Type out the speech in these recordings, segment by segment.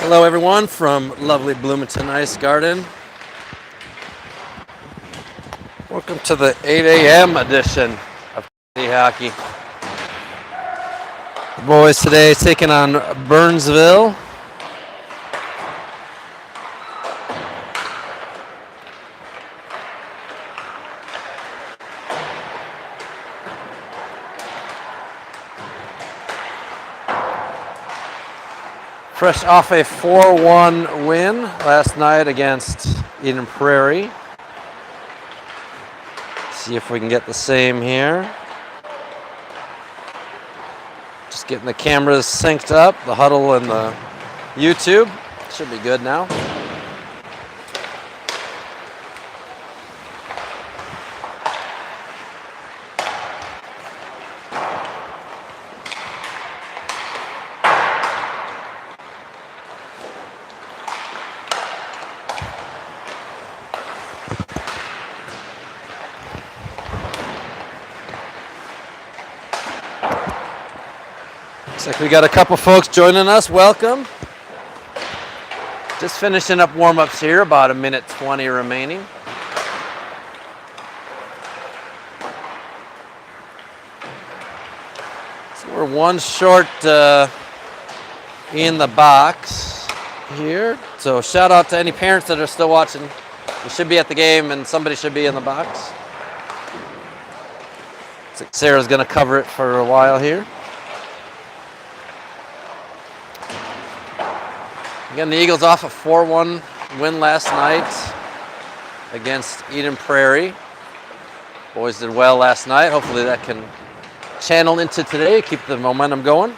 Hello everyone from lovely Bloomington Ice Garden. Welcome to the 8 a.m. edition of hockey. The boys today taking on Burnsville. Fresh off a 4-1 win last night against Eden Prairie. See if we can get the same here. Just getting the cameras synced up, the huddle and the YouTube. Should be good now. Looks like we got a couple folks joining us. Welcome. Just finishing up warm-ups here, about 1:20 remaining. So we're one short in the box here. So shout out to any parents that are still watching. You should be at the game and somebody should be in the box. Looks like Sarah's gonna cover it for a while here. Again, the Eagles off a 4-1 win last night against Eden Prairie. Boys did well last night. Hopefully that can channel into today, keep the momentum going.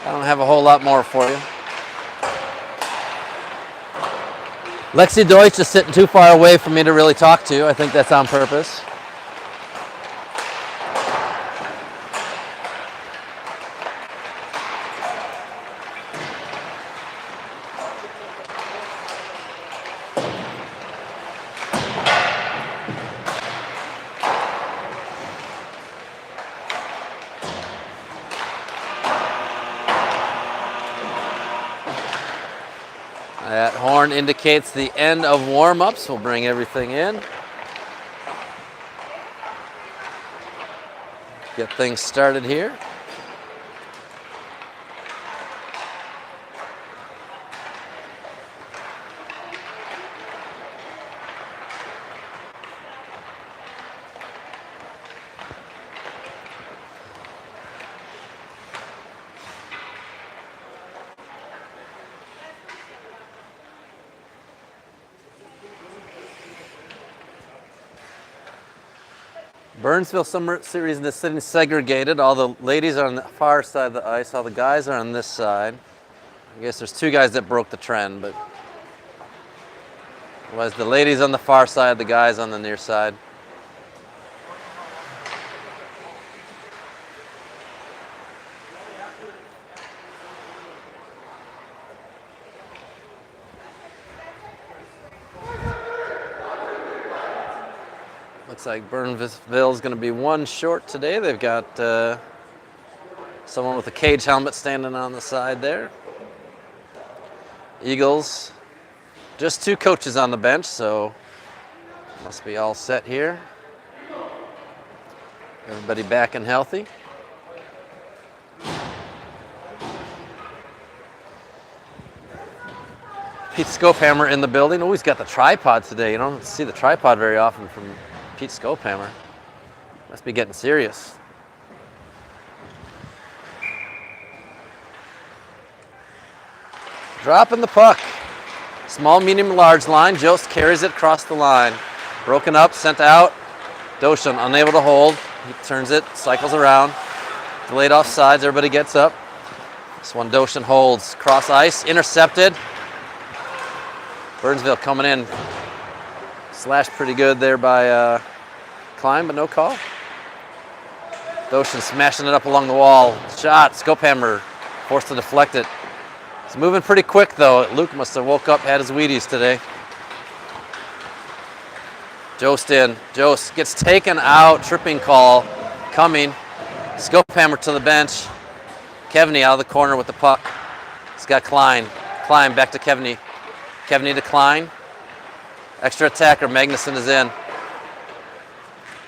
I don't have a whole lot more for you. Lexi Deutsch is sitting too far away for me to really talk to. I think that's on purpose. That horn indicates the end of warm-ups. We'll bring everything in. Get things started here. Burnsville Summer Series is sitting segregated. All the ladies are on the far side of the ice. All the guys are on this side. I guess there's two guys that broke the trend, but otherwise the ladies on the far side, the guys on the near side. Looks like Burnsville is going to be one short today. They've got someone with a cage helmet standing on the side there. Eagles, just two coaches on the bench, so must be all set here. Everybody back and healthy. Pete Scopehammer in the building. Oh, he's got the tripod today. You don't see the tripod very often from Pete Scopehammer. Must be getting serious. Dropping the puck. Small, medium, large line. Jost carries it across the line. Broken up, sent out. Doshan unable to hold. He turns it, cycles around. Delayed offsides, everybody gets up. This one Doshan holds. Cross ice, intercepted. Burnsville coming in. Slashed pretty good there by Klein, but no call. Doshan smashing it up along the wall. Shot, Scopehammer forced to deflect it. It's moving pretty quick, though. Luke must have woke up, had his Wheaties today. Jost in. Jost gets taken out. Tripping call coming. Scope hammer to the bench. Kevney out of the corner with the puck. He's got Klein. Klein back to Kevney. Kevney to Klein. Extra attacker. Magnuson is in.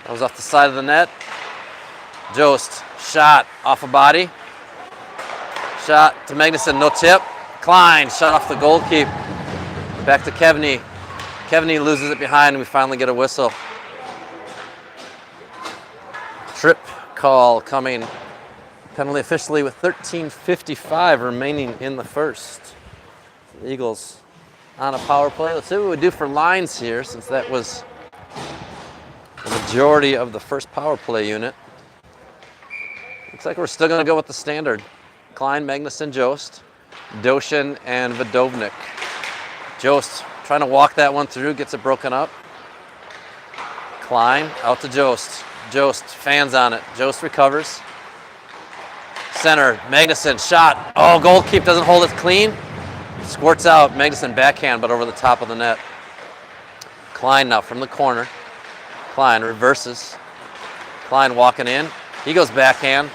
That was off the side of the net. Jost. Shot off a body. Shot to Magnuson. No tip. Klein. Shot off the goalkeep. Back to Kevney. Kevney loses it behind, and we finally get a whistle. Trip call coming. Penalty officially with 13:55 remaining in the first. The Eagles on a power play. Let's see what we do for lines here, since that was the majority of the first power play unit. Looks like we're still going to go with the standard. Klein, Magnuson, Jost, Doshin, and Vodovnik. Jost trying to walk that one through, gets it broken up. Klein out to Jost. Jost fans on it. Jost recovers. Center, Magnuson, shot. Oh, goalkeeper doesn't hold it clean. Squirts out. Magnuson backhand, but over the top of the net. Klein now from the corner. Klein reverses. Klein walking in. He goes backhand.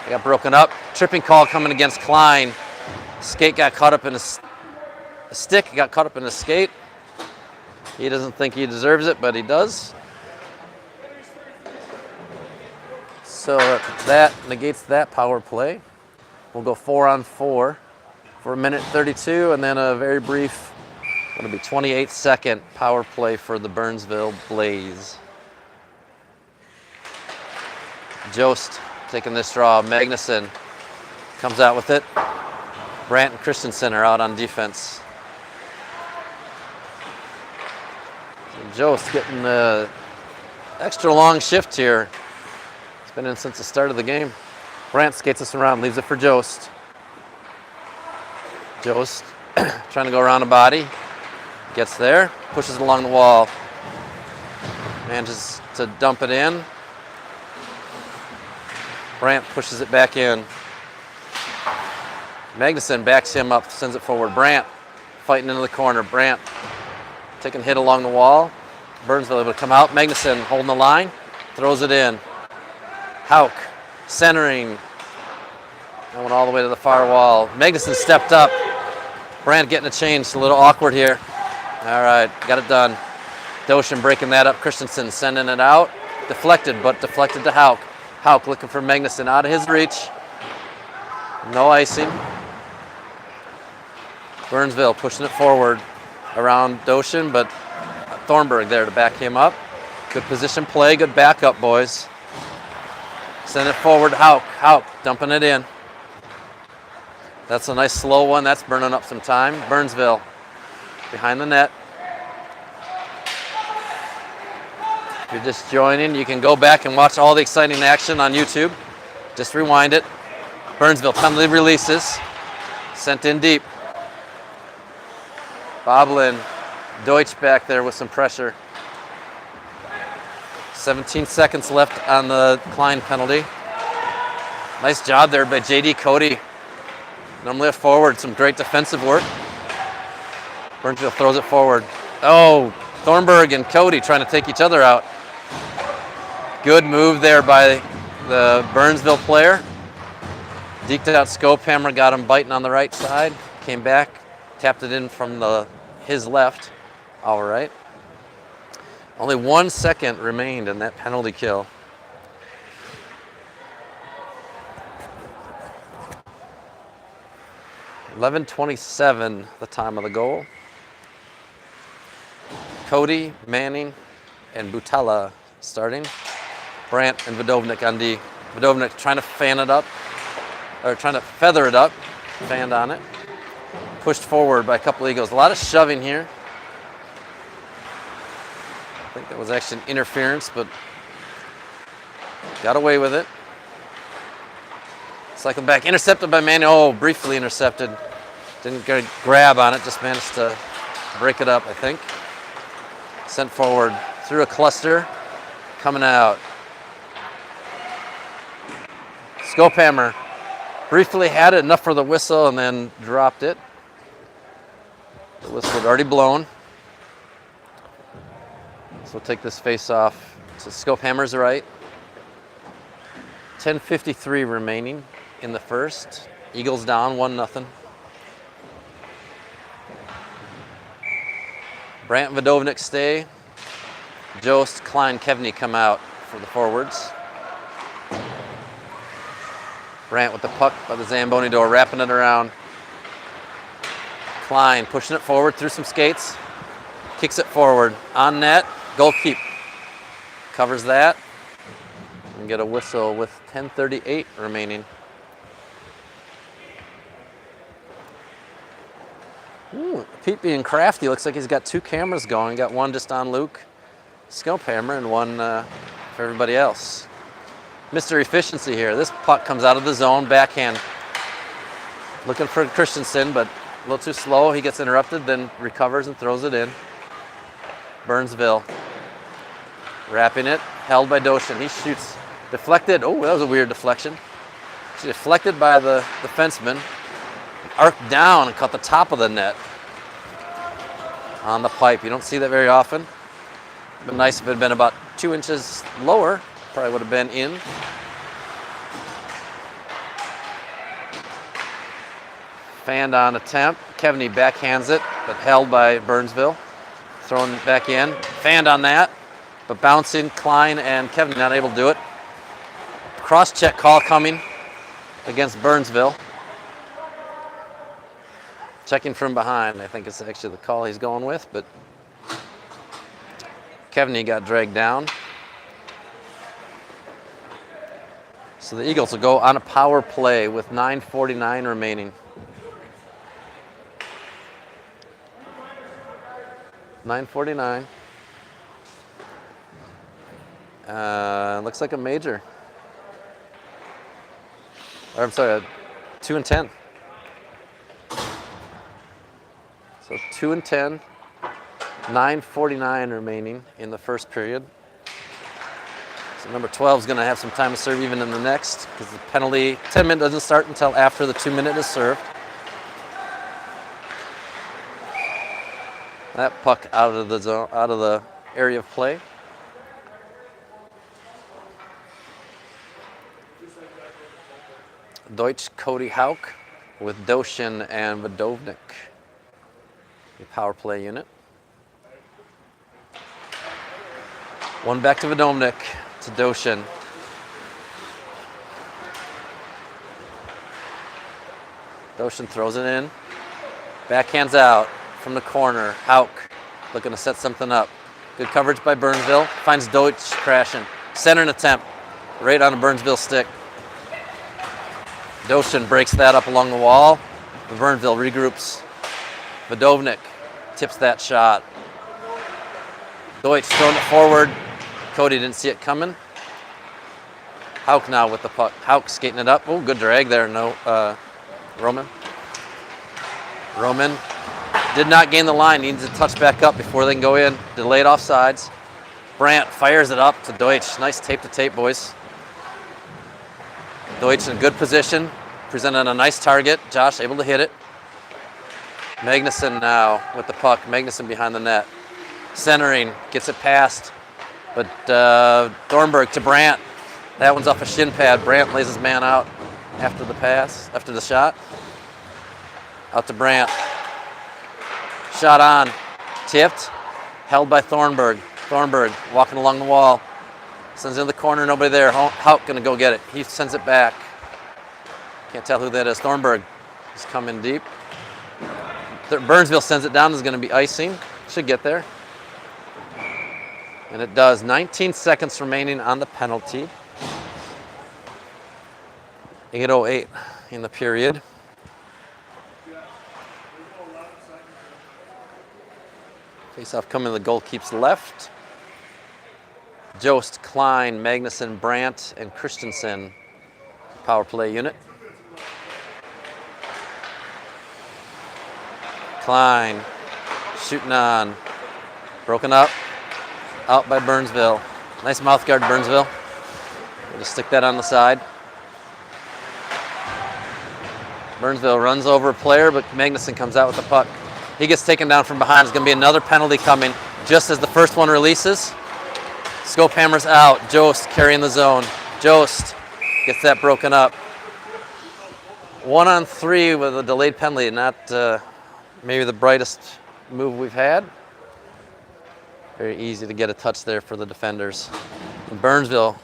They got broken up. Tripping call coming against Klein. Skate got caught up in his stick. Got caught up in his skate. He doesn't think he deserves it, but he does. So that negates that power play. We'll go 4-on-4 for a minute 32, and then a very brief, going to be 28-second power play for the Burnsville Blaze. Jost taking this draw. Magnuson comes out with it. Brandt and Christensen are out on defense. So Jost getting the extra long shift here. It's been in since the start of the game. Brandt skates us around, leaves it for Jost. Jost trying to go around a body. Gets there, pushes it along the wall. Manages to dump it in. Brandt pushes it back in. Magnuson backs him up, sends it forward. Brandt fighting into the corner. Brandt taking a hit along the wall. Burnsville able to come out. Magnuson holding the line, throws it in. Hauk centering. That went all the way to the far wall. Magnuson stepped up. Brandt getting a change. It's a little awkward here. All right, got it done. Doshin breaking that up. Christensen sending it out. Deflected, but deflected to Hauk. Hauk looking for Magnuson out of his reach. No icing. Burnsville pushing it forward around Doshin, but Thornburg there to back him up. Good position play, good backup, boys. Send it forward, Hauk. Hauk dumping it in. That's a nice slow one. That's burning up some time. Burnsville behind the net. If you're just joining, you can go back and watch all the exciting action on YouTube. Just rewind it. Burnsville penalty releases. Sent in deep. Boblin. Deutsch back there with some pressure. 17 seconds left on the Klein penalty. Nice job there by J.D. Cody. Normally a forward, some great defensive work. Burnsville throws it forward. Oh, Thornburg and Cody trying to take each other out. Good move there by the Burnsville player. Deked out scope hammer, got him biting on the right side. Came back, tapped it in from his left. All right. Only 1 second remained in that penalty kill. $11:27, the time of the goal. Cody, Manning, and Butala starting. Brandt and Vodovnik on D. Vodovnik trying to fan it up, or trying to feather it up, fanned on it. Pushed forward by a couple Eagles. A lot of shoving here. I think that was actually an interference, but got away with it. Cycling back, intercepted by Manning. Oh, briefly intercepted. Didn't get a grab on it, just managed to break it up, I think. Sent forward through a cluster, coming out. Scope hammer briefly had it, enough for the whistle, and then dropped it. The whistle had already blown. So we'll take this face off. So scope hammer's right. 10:53 remaining in the first. Eagles down 1-0. Brandt, Vodovnik stay. Jost, Klein, Kevney come out for the forwards. Brandt with the puck by the Zamboni door, wrapping it around. Klein pushing it forward through some skates. Kicks it forward. On net, goal keep. Covers that. And get a whistle with 10:38 remaining. Ooh, Pete being crafty, looks like he's got 2 cameras going. Got one just on Luke Scope Hammer and one for everybody else. Mr. Efficiency here. This puck comes out of the zone, backhand. Looking for Christensen, but a little too slow. He gets interrupted, then recovers and throws it in. Burnsville wrapping it, held by Doshin. He shoots, deflected. Oh, that was a weird deflection. She deflected by the defenseman, arced down and caught the top of the net on the pipe. You don't see that very often. It'd been nice if it had been about 2 inches lower. Probably would have been in. Fanned on attempt. Kevney backhands it, but held by Burnsville. Thrown back in. Fanned on that, but bouncing. Klein and Kevney not able to do it. Cross-check call coming against Burnsville. Checking from behind. I think it's actually the call he's going with, but Kevney got dragged down. So the Eagles will go on a power play with 9:49 remaining. 9:49. Looks like a major. Or I'm sorry, 2-10. So 2-10. 9:49 remaining in the first period. So number 12 is going to have some time to serve even in the next because the penalty 10-minute doesn't start until after the 2-minute is served. That puck out of the zone, out of the area of play. Deutsch, Cody Hauk with Doshin and Vodovnik. The power play unit. One back to Vodovnik, to Doshin. Doshin throws it in. Backhands out from the corner. Hauk looking to set something up. Good coverage by Burnsville. Finds Deutsch crashing. Centering attempt right on a Burnsville stick. Doshin breaks that up along the wall. Burnsville regroups. Vodovnik tips that shot. Deutsch throwing it forward. Cody didn't see it coming. Hauk now with the puck. Hauk skating it up. Oh, good drag there. No, Roman. Roman did not gain the line. Needs to touch back up before they can go in. Delayed offsides. Brandt fires it up to Deutsch. Nice tape to tape, boys. Deutsch in good position. Presented a nice target. Josh able to hit it. Magnuson now with the puck. Magnuson behind the net. Centering. Gets it past. But Thornburg to Brandt. That one's off a shin pad. Brandt lays his man out after the pass, after the shot. Out to Brandt. Shot on. Tipped. Held by Thornburg. Thornburg walking along the wall. Sends it in the corner, nobody there. Hauk gonna go get it. He sends it back. Can't tell who that is. Thornburg is coming deep. Burnsville sends it down. Is gonna be icing. Should get there. And it does. 19 seconds remaining on the penalty. 8:08 in the period. Face-off coming, the goal keeps left. Jost, Klein, Magnuson, Brandt, and Christensen. Power play unit. Klein shooting on. Broken up. Out by Burnsville. Nice mouth guard, Burnsville. Just stick that on the side. Burnsville runs over a player, but Magnuson comes out with the puck. He gets taken down from behind. There's going to be another penalty coming just as the first one releases. Scope hammers out. Jost carrying the zone. Jost gets that broken up. 1-on-3 with a delayed penalty. Not maybe the brightest move we've had. Very easy to get a touch there for the defenders. And Burnsville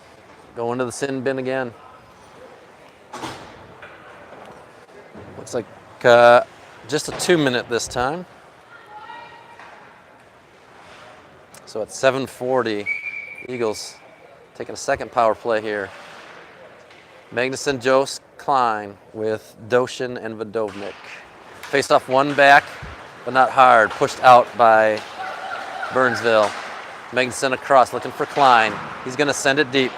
going to the sin bin again. Looks like just a 2-minute this time. So at 7:40, Eagles taking a second power play here. Magnuson, Jost, Klein with Doshin and Vodovnik. Faced off one back, but not hard. Pushed out by Burnsville. Magnuson across, looking for Klein. He's going to send it deep.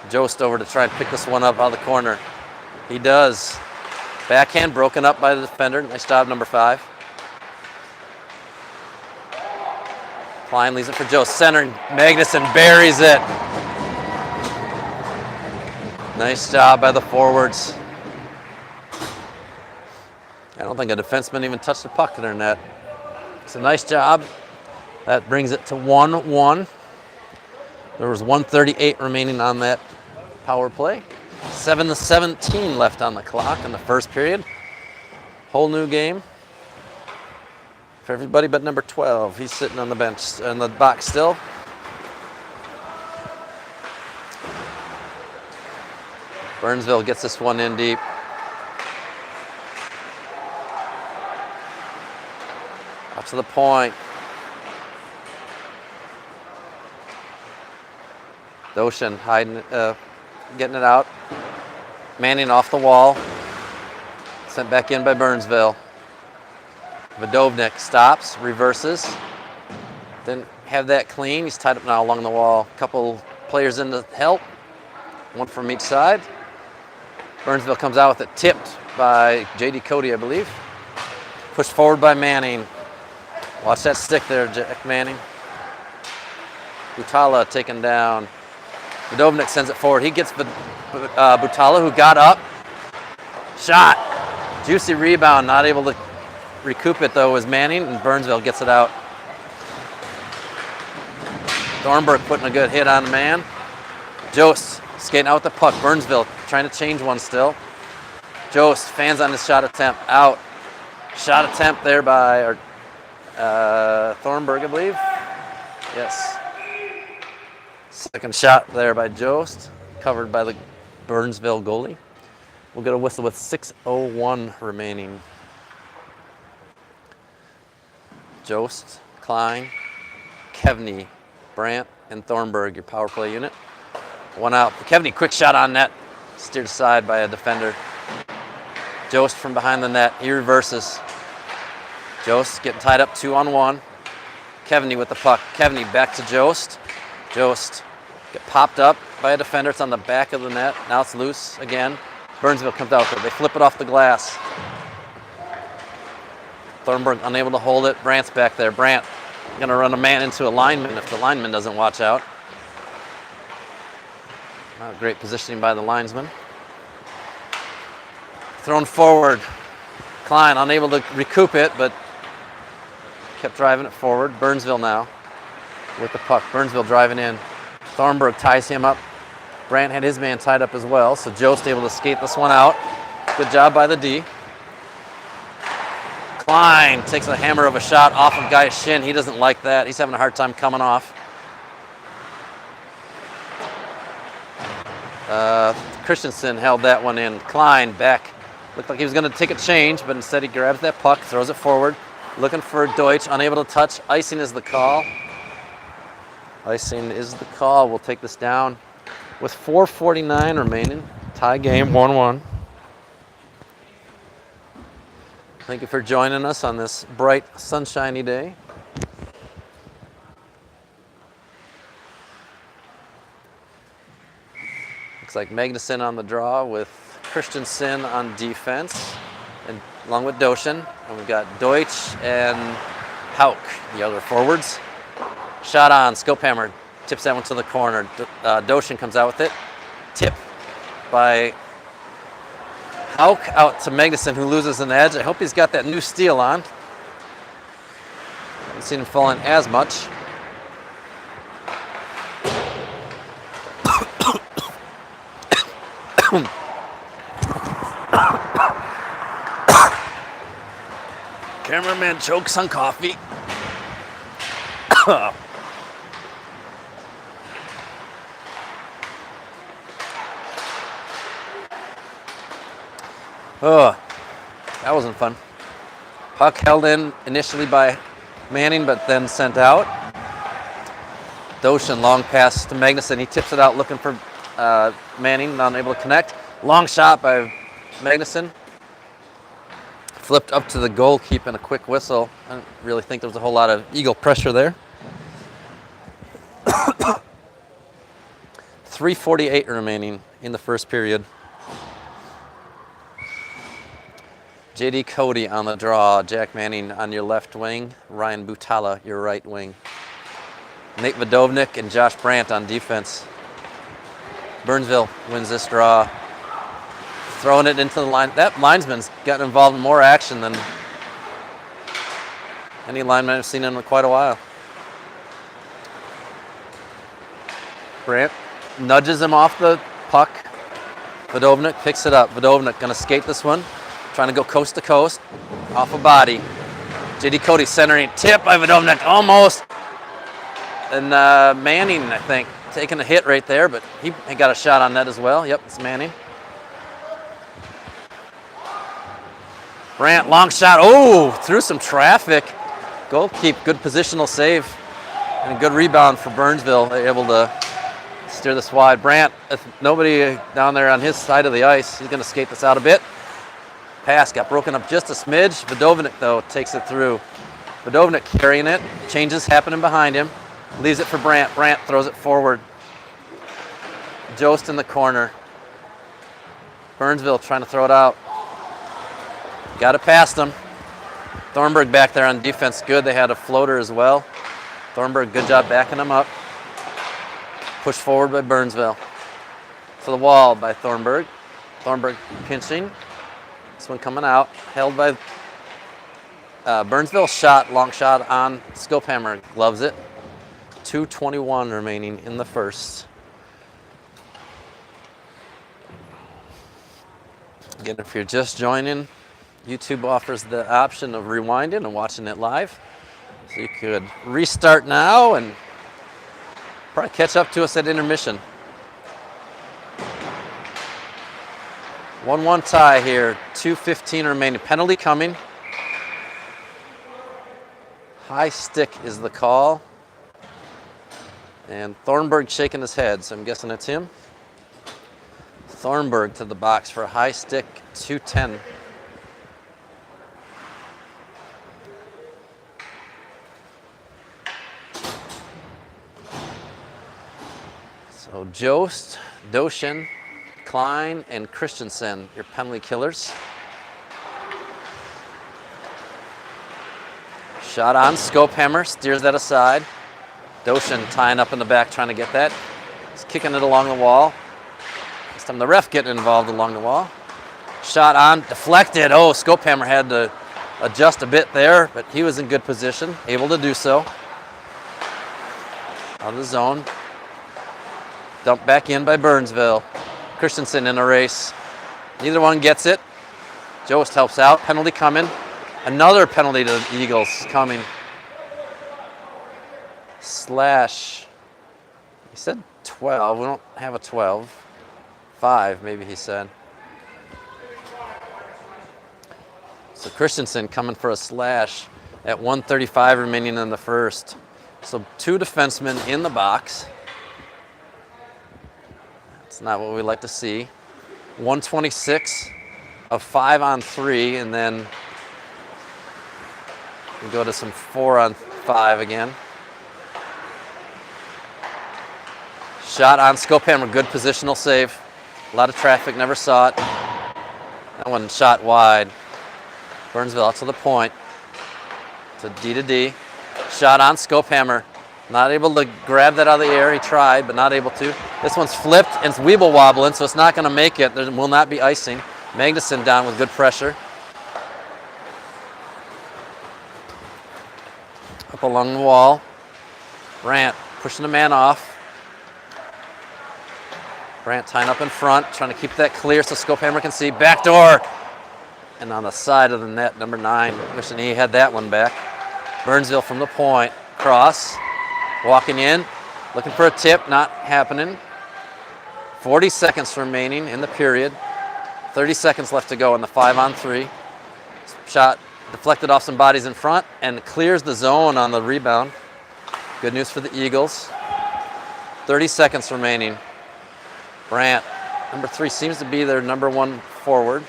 Jost over to try and pick this one up out of the corner. He does. Backhand broken up by the defender. Nice job, number 5. Klein leaves it for Jost. Center, Magnuson buries it. Nice job by the forwards. I don't think a defenseman even touched the puck in their net. It's a nice job. That brings it to 1-1. There was 1:38 remaining on that power play. 7:17 left on the clock in the first period. Whole new game for everybody but number 12. He's sitting on the bench, in the box still. Burnsville gets this one in deep. Up to the point. Doshin hiding, getting it out. Manning off the wall. Sent back in by Burnsville. Vodovnik stops, reverses. Didn't have that clean. He's tied up now along the wall. A couple players in to help. One from each side. Burnsville comes out with it, tipped by J.D. Cody, I believe. Pushed forward by Manning. Watch that stick there, Jack Manning. Butala taken down. Vodovnik sends it forward. He gets Butala, who got up. Shot. Juicy rebound. Not able to recoup it, though, was Manning, and Burnsville gets it out. Thornburg putting a good hit on the man. Jost skating out with the puck. Burnsville trying to change one still. Jost fans on his shot attempt. Out. Shot attempt there by Thornburg, I believe. Yes. Second shot there by Jost. Covered by the Burnsville goalie. We'll get a whistle with 6:01 remaining. Jost, Klein, Kevney, Brandt, and Thornburg, your power play unit. One out. Kevney, quick shot on net. Steered aside by a defender. Jost from behind the net. He reverses. Jost getting tied up 2-on-1. Kevney with the puck. Kevney back to Jost. Jost get popped up by a defender. It's on the back of the net. Now it's loose again. Burnsville comes out there. They flip it off the glass. Thornburg unable to hold it. Brandt's back there. Brandt going to run a man into a lineman if the lineman doesn't watch out. Great positioning by the linesman. Thrown forward. Klein unable to recoup it, but kept driving it forward. Burnsville now with the puck. Burnsville driving in. Thornburg ties him up. Brandt had his man tied up as well, so Jost able to skate this one out. Good job by the D. Klein takes a hammer of a shot off of Guy's shin. He doesn't like that. He's having a hard time coming off. Christensen held that one in. Klein back. Looked like he was going to take a change, but instead he grabs that puck, throws it forward. Looking for Deutsch, unable to touch. Icing is the call. Icing is the call. We'll take this down with 4:49 remaining. Tie game, 1-1. Thank you for joining us on this bright, sunshiny day. Looks like Magnuson on the draw with Christensen on defense, and along with Doshin. And we've got Deutsch and Hauk, the other forwards. Shot on, scope hammer, tips that one to the corner. Doshin comes out with it. Tip by Auk out to Magnuson, who loses an edge. I hope he's got that new steel on. Haven't seen him fall in as much. Cameraman chokes on coffee. Oh, that wasn't fun. Puck held in initially by Manning, but then sent out. Doshin, long pass to Magnuson. He tips it out looking for Manning, not able to connect. Long shot by Magnuson. Flipped up to the goal, keeping a quick whistle. I don't really think there was a whole lot of Eagle pressure there. 3:48 remaining in the first period. J.D. Cody on the draw. Jack Manning on your left wing. Ryan Butala, your right wing. Nate Vodovnik and Josh Brandt on defense. Burnsville wins this draw. Throwing it into the line. That linesman's gotten involved in more action than any lineman I've seen in quite a while. Brandt nudges him off the puck. Vodovnik picks it up. Vodovnik gonna skate this one. Trying to go coast to coast. Off a body. J.D. Cody centering. Tip by Vodovnik. Almost. And Manning, I think, taking a hit right there, but he got a shot on net as well. Yep, it's Manning. Brandt, long shot. Oh, through some traffic. Goalkeep, good positional save. And a good rebound for Burnsville. They're able to steer this wide. Brandt, if nobody down there on his side of the ice, he's going to skate this out a bit. Pass got broken up just a smidge. Vodovnik, though, takes it through. Vodovnik carrying it. Changes happening behind him. Leaves it for Brandt. Brandt throws it forward. Jost in the corner. Burnsville trying to throw it out. Got it past them. Thornburg back there on defense. Good. They had a floater as well. Thornburg, good job backing them up. Pushed forward by Burnsville. To the wall by Thornburg. Thornburg pinching. This one coming out. Held by Burnsville. Shot, long shot on Scopehammer. Gloves it. 2:21 remaining in the first. Again, if you're just joining, YouTube offers the option of rewinding and watching it live. So you could restart now and probably catch up to us at intermission. 1-1 tie here, 2:15 remaining. Penalty coming. High stick is the call. And Thornburg shaking his head, so I'm guessing it's him. Thornburg to the box for a high stick, 2:10. So Jost, Doshin, Klein, and Christensen, your penalty killers. Shot on, Scopehammer steers that aside. Doshin tying up in the back, trying to get that. He's kicking it along the wall. This time the ref getting involved along the wall. Shot on, deflected. Oh, Scopehammer had to adjust a bit there, but he was in good position, able to do so. Out of the zone. Dumped back in by Burnsville. Christensen in a race. Neither one gets it. Jost helps out. Penalty coming. Another penalty to the Eagles coming. Slash. He said 12. We don't have a 12. 5, maybe he said. So Christensen coming for a slash at 1:35 remaining in the first. So 2 defensemen in the box. That's not what we like to see. 1:26 of 5-on-3, and then we go to some 4-on-5 again. Shot on Scopehammer, good positional save. A lot of traffic, never saw it. That one shot wide. Burnsville out to the point. To D. Shot on Scopehammer. Not able to grab that out of the air. He tried, but not able to. This one's flipped and it's weeble wobbling, so it's not going to make it. There will not be icing. Magnuson down with good pressure. Up along the wall. Brandt pushing the man off. Brandt tying up in front, trying to keep that clear so Skopehammer can see. Backdoor! And on the side of the net, number 9, wishing he had that one back. Burnsville from the point. Cross. Walking in. Looking for a tip. Not happening. 40 seconds remaining in the period. 30 seconds left to go in the 5-on-3. Shot deflected off some bodies in front and clears the zone on the rebound. Good news for the Eagles. 30 seconds remaining. Brandt, number 3, seems to be their number 1 forward.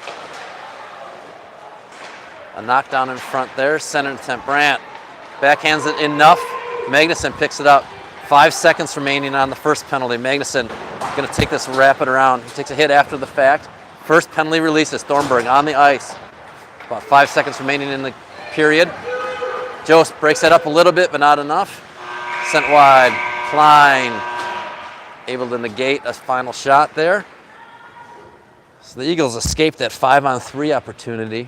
A knockdown in front there. Center attempt. Brandt backhands it enough. Magnuson picks it up. 5 seconds remaining on the first penalty. Magnuson going to take this and wrap it around. He takes a hit after the fact. First penalty releases. Thornburg on the ice. About 5 seconds remaining in the period. Jost breaks that up a little bit, but not enough. Sent wide. Klein able to negate a final shot there. So the Eagles escaped that 5-on-3 opportunity.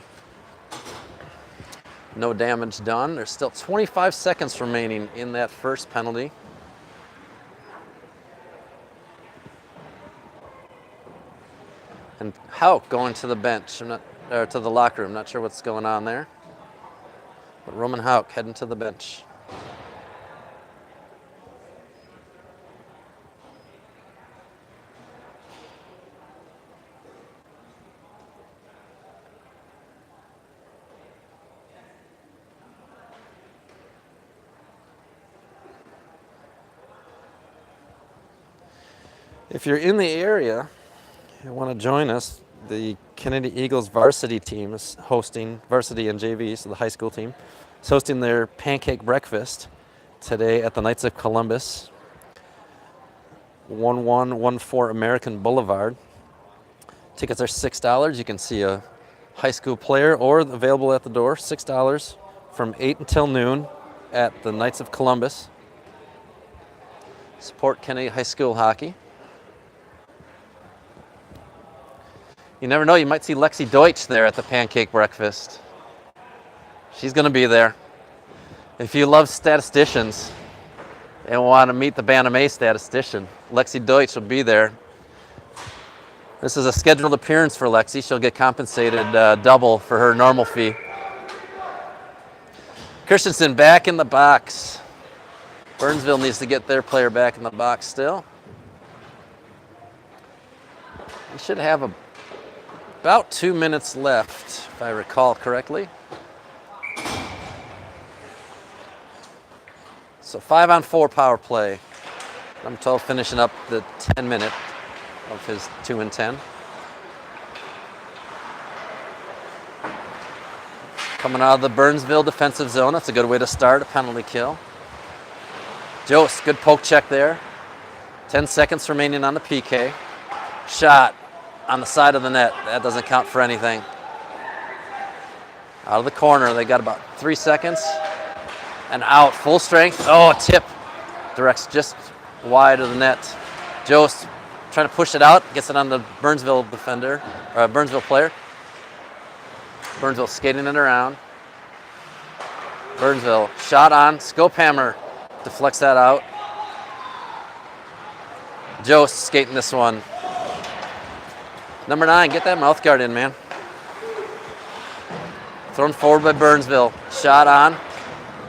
No damage done. There's still 25 seconds remaining in that first penalty. And Hauk going to the bench, or to the locker room. Not sure what's going on there. But Roman Hauk heading to the bench. If you're in the area, you want to join us, the Kennedy Eagles varsity team is hosting, varsity and JV, so the high school team, is hosting their pancake breakfast today at the Knights of Columbus, 1114 American Boulevard. Tickets are $6. You can see a high school player or available at the door, $6 from 8 until noon at the Knights of Columbus. Support Kennedy High School hockey. You never know, you might see Lexi Deutsch there at the pancake breakfast. She's going to be there. If you love statisticians and want to meet the Bantam A statistician, Lexi Deutsch will be there. This is a scheduled appearance for Lexi. She'll get compensated double for her normal fee. Christensen back in the box. Burnsville needs to get their player back in the box still. We should have about 2 minutes left, if I recall correctly. So 5-on-4 power play. Number 12 finishing up the 10-minute of his 2-and-10. Coming out of the Burnsville defensive zone. That's a good way to start a penalty kill. Jost, good poke check there. 10 seconds remaining on the PK. Shot on the side of the net. That doesn't count for anything. Out of the corner, they got about 3 seconds. And out, full strength. Oh, a tip. Directs just wide of the net. Jost trying to push it out, gets it on the Burnsville defender, or Burnsville player. Burnsville skating it around. Burnsville, shot on, Skopehammer deflects that out. Jost skating this one. Number 9, get that mouth guard in, man. Thrown forward by Burnsville. Shot on.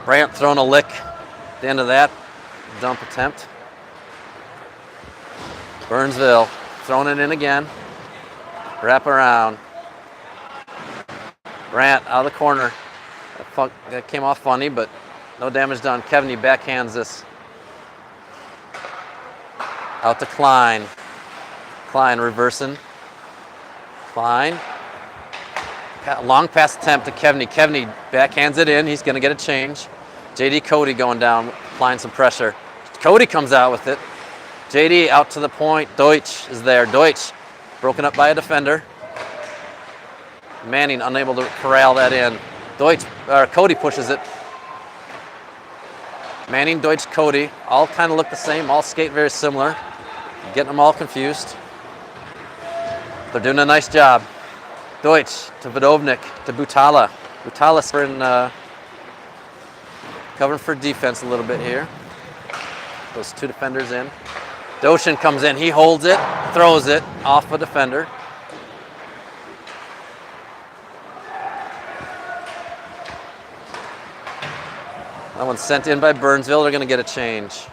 Brandt throwing a lick at the end of that dump attempt. Burnsville throwing it in again. Wrap around. Brandt out of the corner. That came off funny, but no damage done. Kevney backhands this. Out to Klein. Klein reversing. Klein. Long pass attempt to Kevney. Kevney backhands it in. He's going to get a change. JD Cody going down, applying some pressure. Cody comes out with it. JD out to the point. Deutsch is there. Deutsch broken up by a defender. Manning unable to corral that in. Cody pushes it. Manning, Deutsch, Cody, all kind of look the same, all skate very similar. Getting them all confused. They're doing a nice job. Deutsch to Vodovnik to Butala. Butala covering for defense a little bit here. Those two defenders in. Doshin comes in, he holds it, throws it off a defender. That one's sent in by Burnsville. They're going to get a change.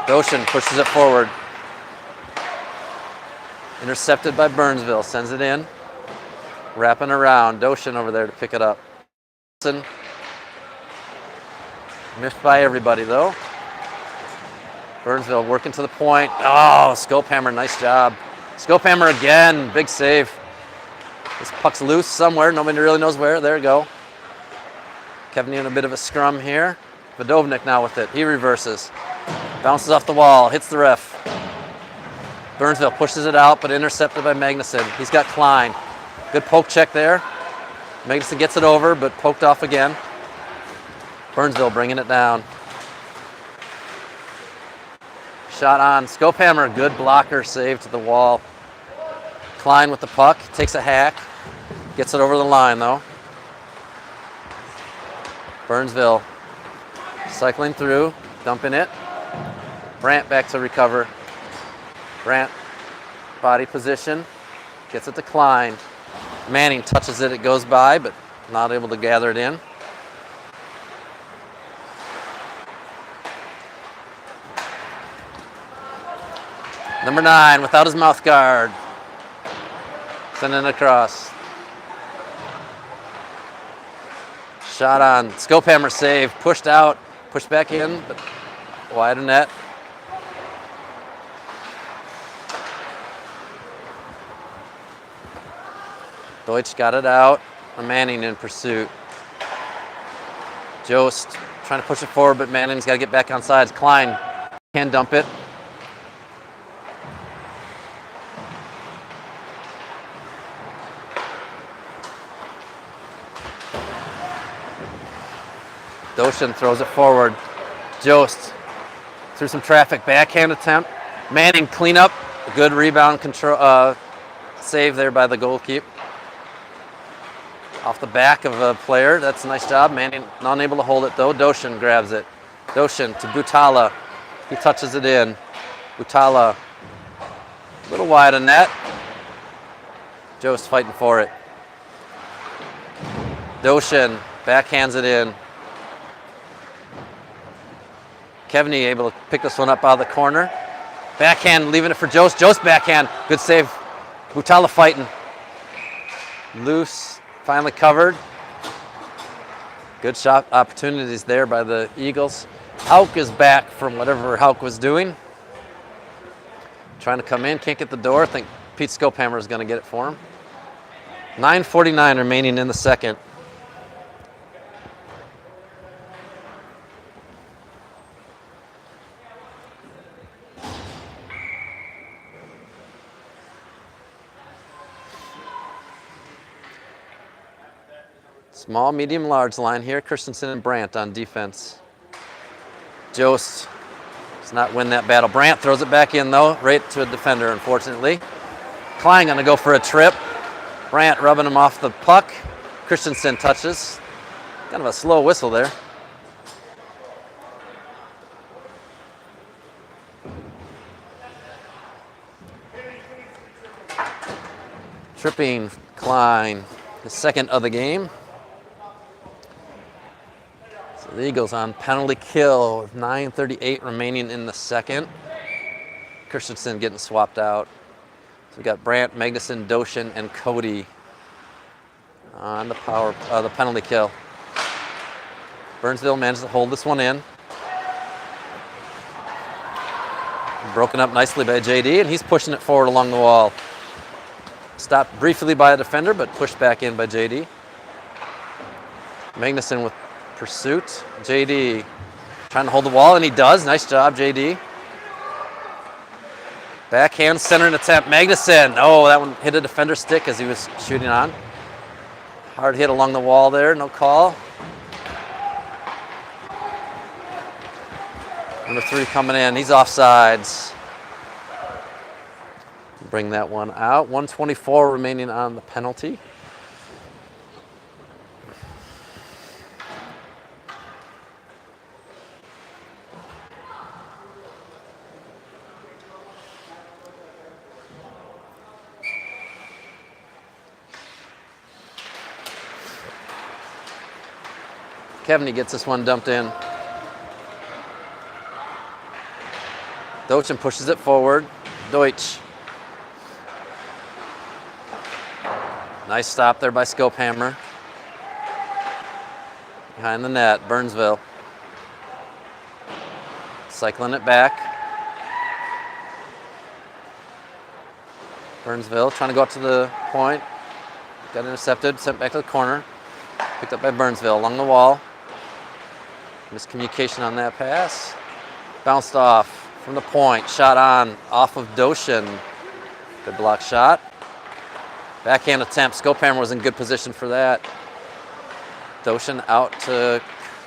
Doshin pushes it forward. Intercepted by Burnsville. Sends it in. Wrapping around. Doshin over there to pick it up. Missed by everybody, though. Burnsville working to the point. Oh, Scopehammer, nice job. Scopehammer again. Big save. This puck's loose somewhere. Nobody really knows where. There we go. Kevney in a bit of a scrum here. Vodovnik now with it. He reverses. Bounces off the wall. Hits the ref. Burnsville pushes it out, but intercepted by Magnuson. He's got Klein. Good poke check there. Magnuson gets it over, but poked off again. Burnsville bringing it down. Shot on. Scopehammer. Good blocker. Save to the wall. Klein with the puck. Takes a hack. Gets it over the line, though. Burnsville cycling through, dumping it. Brandt back to recover. Brandt, body position. Gets it to Klein. Manning touches it. It goes by, but not able to gather it in. Number 9 without his mouth guard. Sending it across. Shot on. Scopehammer save. Pushed out. Pushed back in, but wide of net. Deutsch got it out. Manning in pursuit. Jost trying to push it forward, but Manning's got to get back on sides. Klein can dump it. Doshin throws it forward. Jost through some traffic. Backhand attempt. Manning clean up. A good rebound control save there by the goalkeeper. Off the back of a player. That's a nice job. Manning unable to hold it though. Doshin grabs it. Doshin to Butala. He touches it in. Butala a little wide of net. Jost fighting for it. Doshin backhands it in. Kevney able to pick this one up out of the corner. Backhand, leaving it for Jost. Jost backhand. Good save. Butala fighting. Loose. Finally covered. Good shot opportunities there by the Eagles. Hauk is back from whatever Hauk was doing. Trying to come in. Can't get the door. I think Pete Scopehammer is going to get it for him. 9:49 remaining in the second. Small, medium, large line here. Christensen and Brandt on defense. Jost does not win that battle. Brandt throws it back in, though, right to a defender, unfortunately. Klein going to go for a trip. Brandt rubbing him off the puck. Christensen touches. Kind of a slow whistle there. Tripping Klein, the second of the game. The Eagles on penalty kill with 9:38 remaining in the second. Christensen getting swapped out. So we got Brandt, Magnuson, Doshin, and Cody on the the penalty kill. Burnsville managed to hold this one in. Broken up nicely by JD, and he's pushing it forward along the wall. Stopped briefly by a defender, but pushed back in by JD. Magnuson with pursuit. JD trying to hold the wall, and he does. Nice job, JD. Backhand centering attempt. Magnuson. Oh, that one hit a defender's stick as he was shooting on. Hard hit along the wall there. No call. Number 3 coming in. He's offsides. bring that one out. 1:24 remaining on the penalty. Kevney gets this one dumped in. Dochin pushes it forward. Deutsch. Nice stop there by Skopehammer. Behind the net, Burnsville. Cycling it back. Burnsville trying to go up to the point. Got intercepted, sent back to the corner. Picked up by Burnsville along the wall. Miscommunication on that pass. Bounced off from the point. Shot on off of Dochin. Good block shot. Backhand attempt. Skopehammer was in good position for that. Dochin out to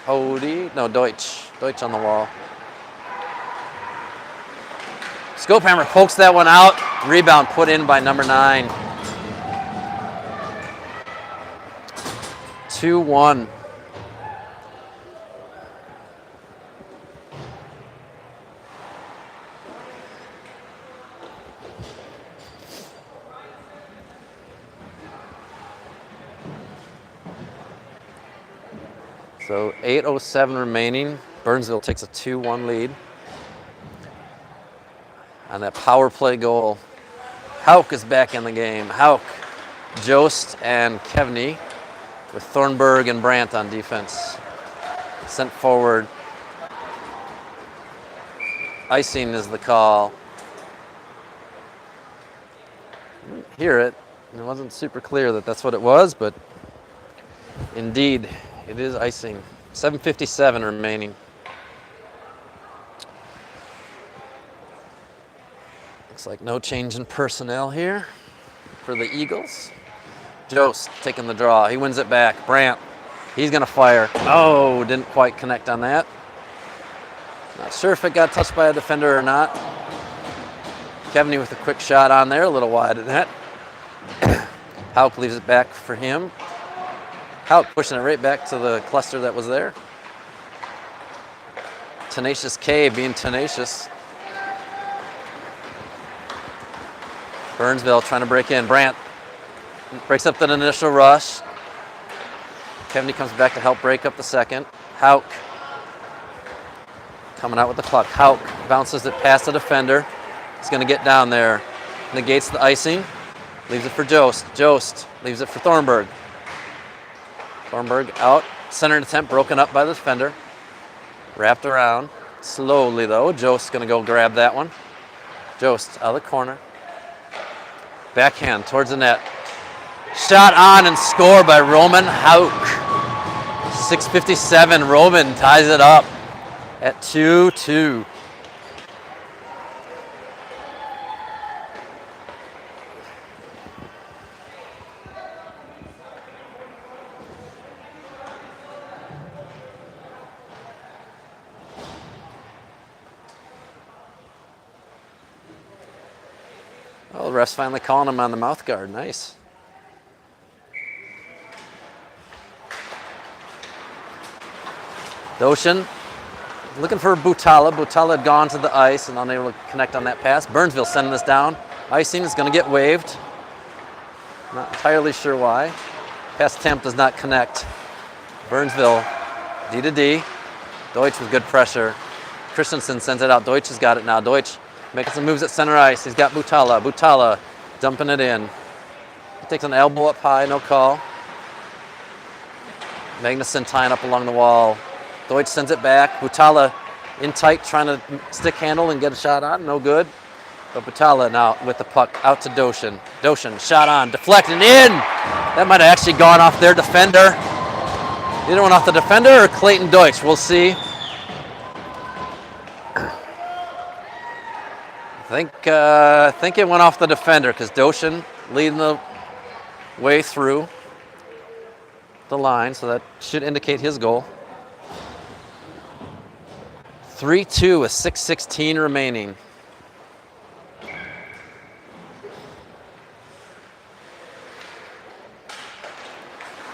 Cody. No, Deutsch. Deutsch on the wall. Skopehammer pokes that one out. Rebound put in by number 9. 2-1. So 8:07 remaining. Burnsville takes a 2-1 lead. On that power play goal, Hauk is back in the game. Hauk, Jost, and Kevney with Thornburg and Brandt on defense. Sent forward. Icing is the call. Didn't hear it. It wasn't super clear that that's what it was, but indeed, it is icing. 7:57 remaining. Looks like no change in personnel here for the Eagles. Jost taking the draw. He wins it back. Brandt, he's going to fire. Oh, didn't quite connect on that. Not sure if it got touched by a defender or not. Kevney with a quick shot on there, a little wide of that. Hauk leaves it back for him. Hauk pushing it right back to the cluster that was there. Tenacious K being tenacious. Burnsville trying to break in. Brandt breaks up the initial rush. Kevney comes back to help break up the second. Hauk coming out with the puck. Hauk bounces it past the defender. He's going to get down there. Negates the icing. Leaves it for Jost. Jost leaves it for Thornburg. Thornburg out. Center attempt broken up by the defender. Wrapped around. Slowly though. Jost's going to go grab that one. Jost out of the corner. Backhand towards the net. Shot on and scored by Roman Hauk. 6:57. Roman ties it up at 2-2. Oh, the ref's finally calling him on the mouth guard. Nice. Dochin looking for Butala. Butala had gone to the ice and unable to connect on that pass. Burnsville sending this down. Icing is going to get waived. Not entirely sure why. Pass attempt does not connect. Burnsville, D to D. Deutsch with good pressure. Christensen sends it out. Deutsch has got it now. Deutsch making some moves at center ice. He's got Butala. Butala dumping it in. He takes an elbow up high, no call. Magnuson tying up along the wall. Deutsch sends it back. Butala in tight, trying to stick handle and get a shot on. No good. But Butala now with the puck out to Dochin. Dochin, shot on, deflected in. That might have actually gone off their defender. Either one off the defender or Clayton Deutsch. We'll see. I think it went off the defender because Dochin leading the way through the line, so that should indicate his goal. 3-2 with 6:16 remaining.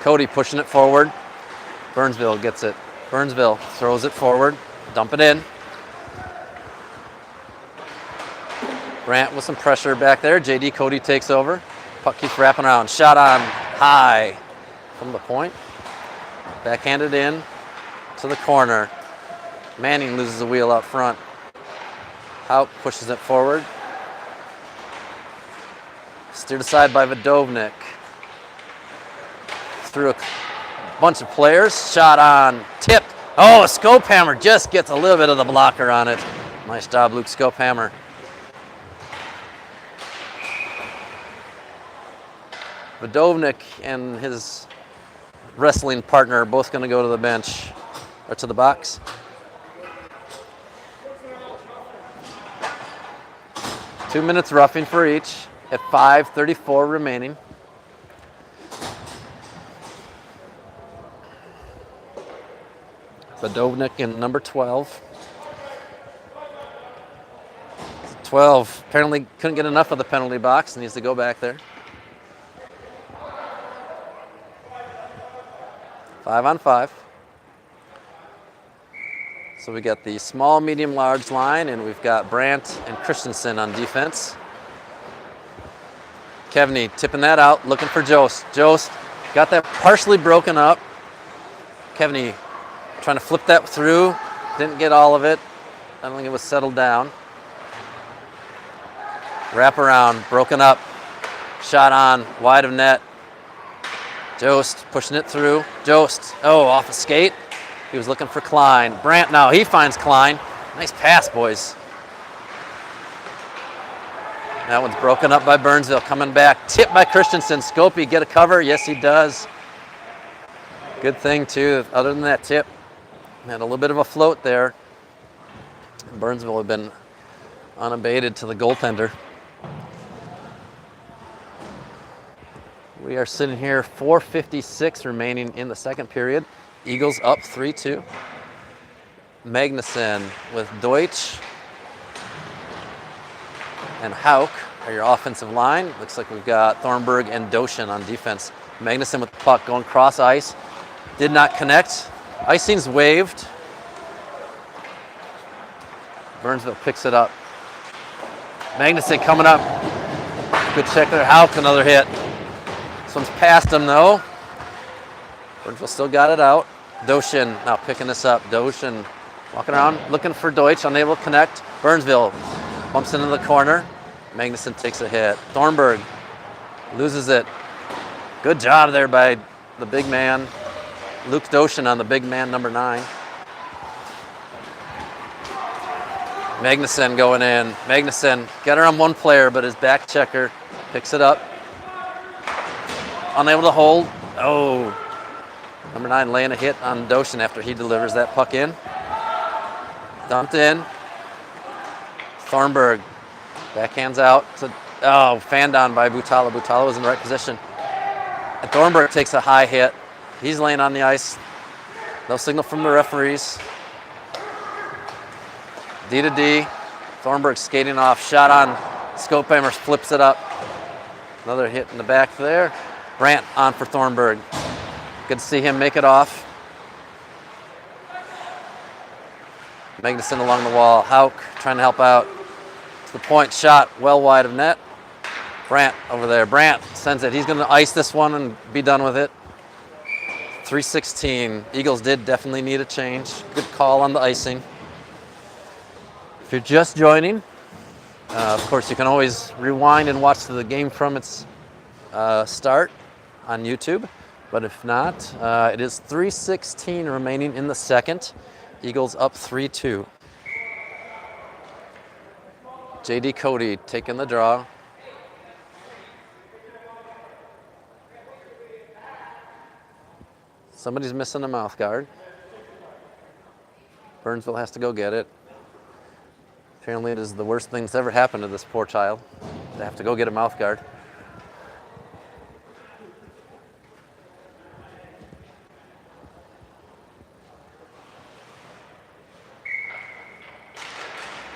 Cody pushing it forward. Burnsville gets it. Burnsville throws it forward. Dump it in. Brant with some pressure back there. JD Cody takes over. Puck keeps wrapping around. Shot on high from the point. Backhanded in to the corner. Manning loses the wheel out front. Hauk pushes it forward. Steered aside by Vodovnik. Through a bunch of players. Shot on. Tipped. Oh, Skopehammer just gets a little bit of the blocker on it. Nice job, Luke Skopehammer. Vodovnik and his wrestling partner are both going to go to the bench, or to the box. Two minutes roughing for each at 5:34 remaining. Vodovnik in number 12. 12 apparently couldn't get enough of the penalty box, needs to go back there. 5-on-5. So we got the small, medium, large line, and we've got Brandt and Christensen on defense. Kevney tipping that out, looking for Jost. Jost got that partially broken up. Kevney trying to flip that through, didn't get all of it. I don't think it was settled down. Wrap around, broken up, shot on, wide of net. Jost pushing it through. Jost, off a skate. He was looking for Klein. Brandt now, he finds Klein. Nice pass, boys. That one's broken up by Burnsville, coming back. Tipped by Christensen. Scopey get a cover? Yes, he does. Good thing, too, other than that tip. Had a little bit of a float there. Burnsville have been unabated to the goaltender. We are sitting here, 4:56 remaining in the second period. Eagles up 3-2. Magnuson with Deutsch and Hauk are your offensive line. Looks like we've got Thornburg and Doshin on defense. Magnuson with the puck going cross ice. Did not connect. Icing's waved. Burnsville picks it up. Magnuson coming up. Good check there. Hauk, another hit. This one's past him, though. Burnsville still got it out. Doshin now picking this up. Doshin walking around, looking for Deutsch, unable to connect. Burnsville bumps into the corner. Magnuson takes a hit. Thornburg loses it. Good job there by the big man. Luke Doshin on the big man, number 9. Magnuson going in. Magnuson got her on one player, but his back checker picks it up. Unable to hold. Oh, number 9 laying a hit on Doshin after he delivers that puck in. Dumped in. Thornburg backhands out to, fanned on by Butala. Butala was in the right position. And Thornburg takes a high hit. He's laying on the ice. No signal from the referees. D to D. Thornburg skating off. Shot on. Skopehammer flips it up. Another hit in the back there. Brandt on for Thornburg. Good to see him make it off. Magnuson along the wall. Hauk trying to help out. To the point, shot well wide of net. Brandt over there. Brandt sends it. He's going to ice this one and be done with it. 3:16. Eagles did definitely need a change. Good call on the icing. If you're just joining, of course, you can always rewind and watch the game from its start on YouTube. But if not, it is 3:16 remaining in the second. Eagles up 3-2. JD Cody taking the draw. Somebody's missing a mouth guard. Burnsville has to go get it. Apparently it is the worst thing that's ever happened to this poor child. They have to go get a mouth guard.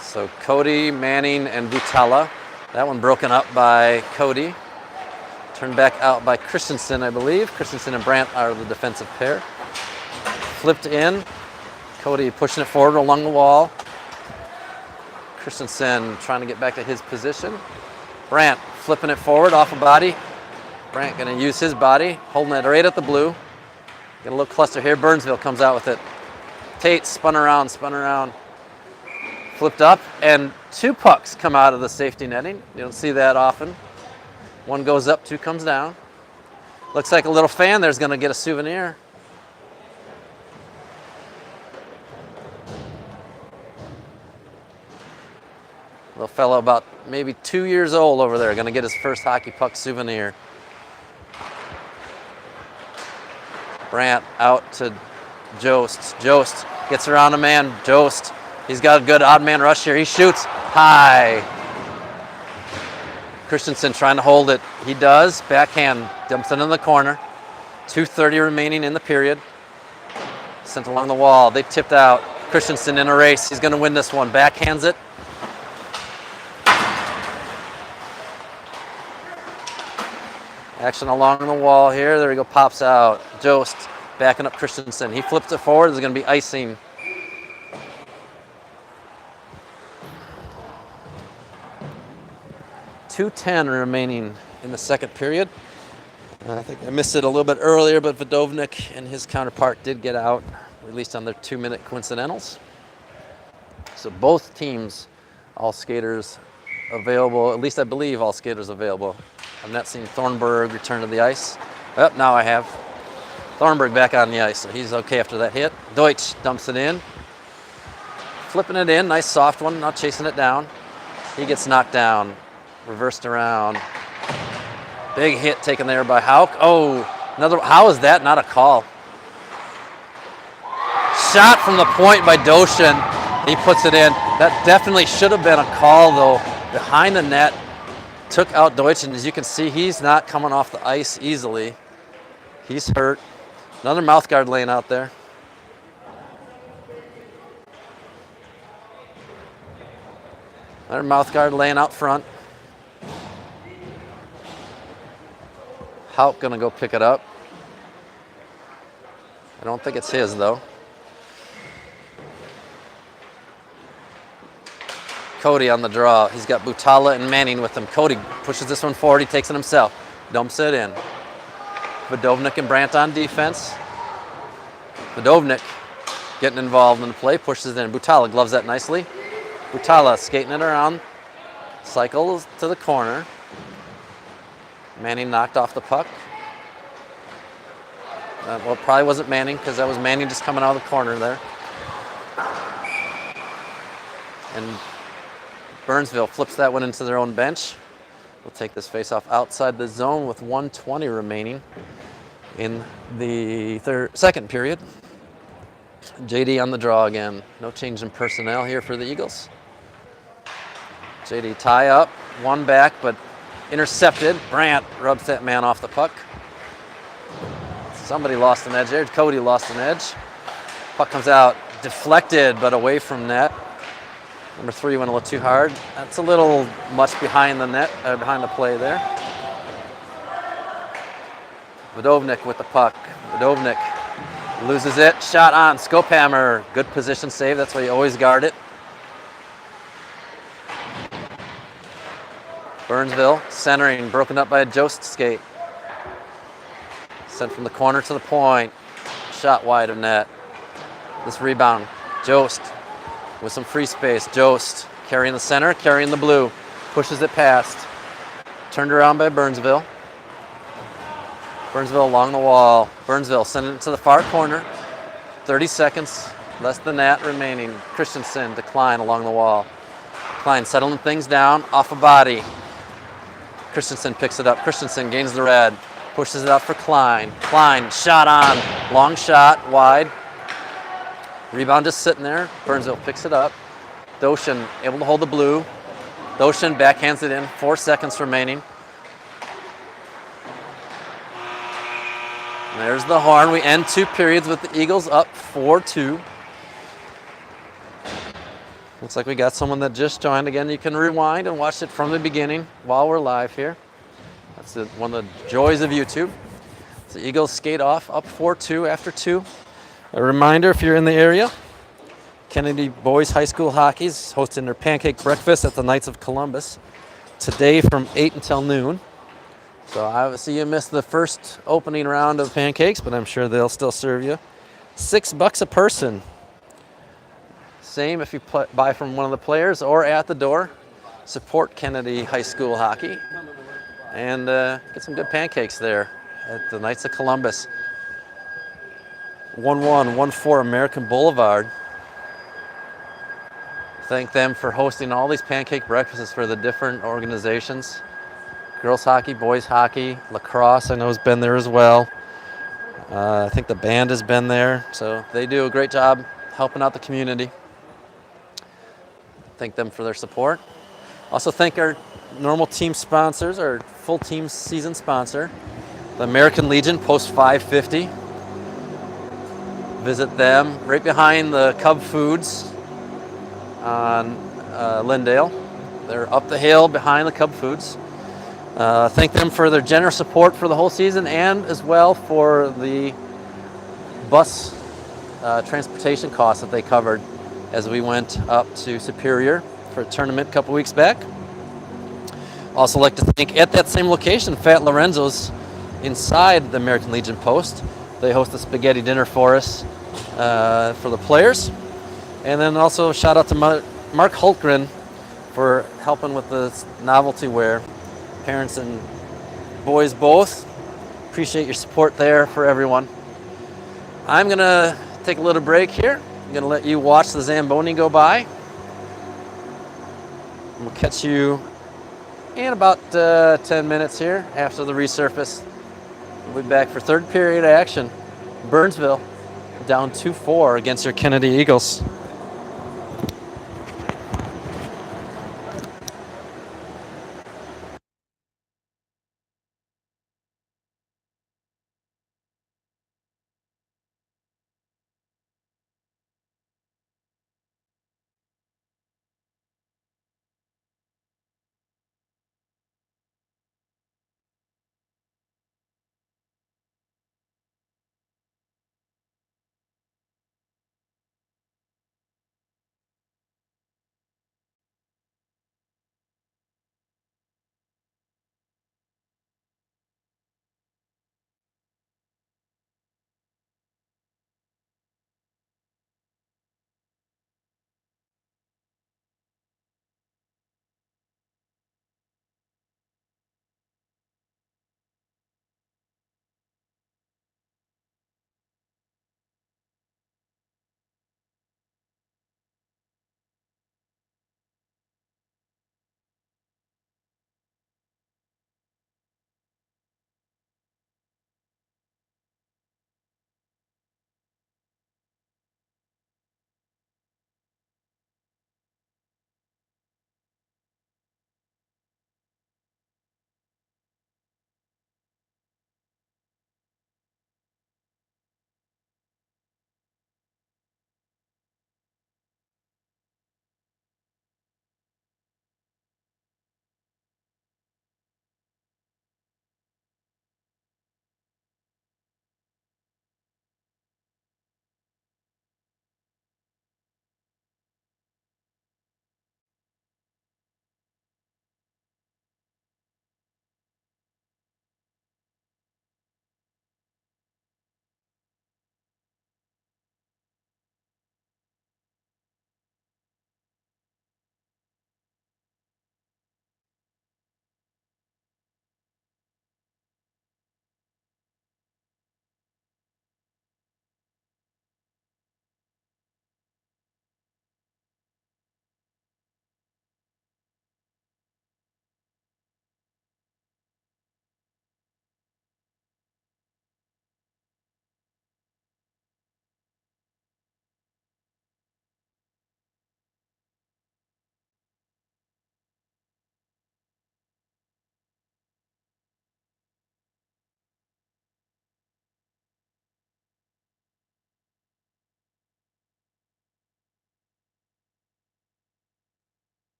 So Cody, Manning, and Butala. That one broken up by Cody. Turned back out by Christensen, I believe. Christensen and Brandt are the defensive pair. Flipped in. Cody pushing it forward along the wall. Christensen trying to get back to his position. Brandt flipping it forward off a body. Brandt going to use his body, holding it right at the blue. Get a little cluster here. Burnsville comes out with it. Tate spun around, flipped up, and 2 pucks come out of the safety netting. You don't see that often. 1 goes up, 2 comes down. Looks like a little fan there's going to get a souvenir. Little fellow about maybe 2 years old over there, going to get his first hockey puck souvenir. Brandt out to Jost. Jost gets around a man. Jost, he's got a good odd man rush here. He shoots high. Christensen trying to hold it. He does. Backhand dumps it in the corner. 2:30 remaining in the period. Sent along the wall. They tipped out. Christensen in a race. He's going to win this one. Backhands it. Action along the wall here. There he go. Pops out. Jost backing up Christensen. He flips it forward. There's going to be icing. .210 remaining in the second period. I think I missed it a little bit earlier, but Vodovnik and his counterpart did get out, at least on their 2-minute coincidentals. So both teams, all skaters available, at least I believe all skaters available. I've not seen Thornburg return to the ice. Oh, now I have. Thornburg back on the ice, so he's okay after that hit. Deutsch dumps it in. Flipping it in, nice soft one, not chasing it down. He gets knocked down, reversed around. Big hit taken there by Hauk. Oh, how is that not a call? Shot from the point by Doshin. He puts it in. That definitely should have been a call though. Behind the net. Took out Deutsch, and as you can see, he's not coming off the ice easily. He's hurt. Another mouth guard laying out there. Another mouth guard laying out front. Hauk gonna go pick it up. I don't think it's his though. Cody on the draw. He's got Butala and Manning with him. Cody pushes this one forward. He takes it himself. Dumps it in. Vodovnik and Brandt on defense. Vodovnik getting involved in the play. Pushes it in. Butala gloves that nicely. Butala skating it around. Cycles to the corner. Manning knocked off the puck. Well, it probably wasn't Manning because that was Manning just coming out of the corner there. And Burnsville flips that one into their own bench. We'll take this face-off outside the zone with 1:20 remaining in the second period. JD on the draw again. No change in personnel here for the Eagles. JD tie up, one back, but intercepted. Brandt rubs that man off the puck. Somebody lost an edge there. Cody lost an edge. Puck comes out, deflected, but away from net. Number 3 went a little too hard. That's a little much behind the net, behind the play there. Vodovnik with the puck. Vodovnik loses it. Shot on. Scopehammer. Good position save. That's why you always guard it. Burnsville centering, broken up by a Jost skate. Sent from the corner to the point. Shot wide of net. This rebound. Jost with some free space. Jost carrying the center, carrying the blue. Pushes it past. Turned around by Burnsville. Burnsville along the wall. Burnsville sending it to the far corner. 30 seconds, less than that remaining. Christensen to Klein along the wall. Klein settling things down, off a body. Christensen picks it up. Christensen gains the red. Pushes it out for Klein. Klein, shot on. Long shot, wide. Rebound just sitting there. Burnsville picks it up. Doshin able to hold the blue. Doshin backhands it in. 4 seconds remaining. And there's the horn. We end 2 periods with the Eagles up 4-2. Looks like we got someone that just joined. Again, you can rewind and watch it from the beginning while we're live here. That's one of the joys of YouTube. The Eagles skate off up 4-2 after 2. A reminder, if you're in the area, Kennedy Boys High School Hockey is hosting their pancake breakfast at the Knights of Columbus today from 8 until noon. So obviously you missed the first opening round of pancakes, but I'm sure they'll still serve you. $6 a person. Same if you buy from one of the players or at the door. Support Kennedy High School Hockey and get some good pancakes there at the Knights of Columbus. 1114 American Boulevard. Thank them for hosting all these pancake breakfasts for the different organizations. Girls hockey, boys hockey, lacrosse I know has been there as well. I think the band has been there, so they do a great job helping out the community. Thank them for their support. Also thank our normal team sponsors, our full team season sponsor, the American Legion Post 550. Visit them right behind the Cub Foods on Lindale. They're up the hill behind the Cub Foods. Thank them for their generous support for the whole season and as well for the bus transportation costs that they covered as we went up to Superior for a tournament a couple weeks back. Also like to thank at that same location, Fat Lorenzo's inside the American Legion Post. They host a spaghetti dinner for us for the players. And then also shout out to Mark Hultgren for helping with the novelty wear. Parents and boys both. Appreciate your support there for everyone. I'm going to take a little break here. I'm going to let you watch the Zamboni go by. We'll catch you in about 10 minutes here after the resurface. We'll be back for third period action. Burnsville down 2-4 against your Kennedy Eagles.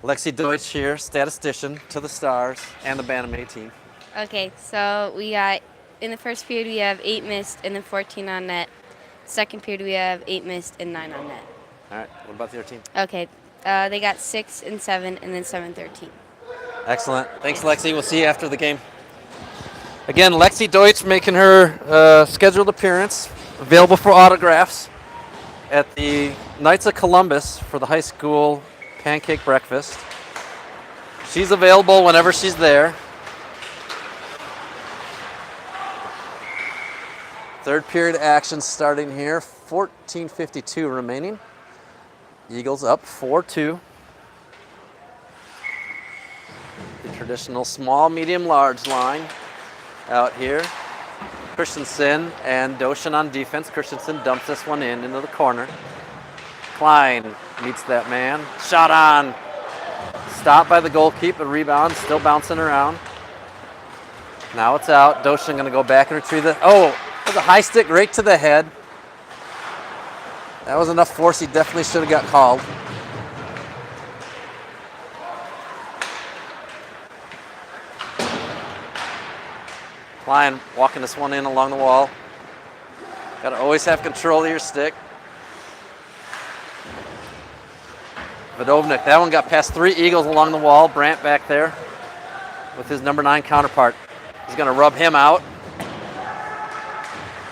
Lexi Deutsch here, statistician to the Stars and the Bantam team. Okay, so we got, in the first period we have 8 missed and then 14 on net. Second period we have 8 missed and 9 on net. All right, what about the other team? Okay, they got 6 and 7 and then 7-13. Excellent. Thanks, Lexi. We'll see you after the game. Again, Lexi Deutsch making her scheduled appearance, available for autographs at the Knights of Columbus for the high school pancake breakfast. She's available whenever she's there. Third period action starting here, 14:52 remaining. Eagles up 4-2. The traditional small, medium, large line out here. Christensen and Doshin on defense. Christensen dumps this one into the corner. Klein meets that man. Shot on. Stopped by the goalkeeper. Rebound still bouncing around. Now it's out. Doshin going to go back and retrieve it. Oh, there's a high stick right to the head. That was enough force. He definitely should have got called. Klein walking this one in along the wall. Got to always have control of your stick. Vodovnik, that one got past 3 Eagles along the wall. Brandt back there with his number 9 counterpart. He's going to rub him out.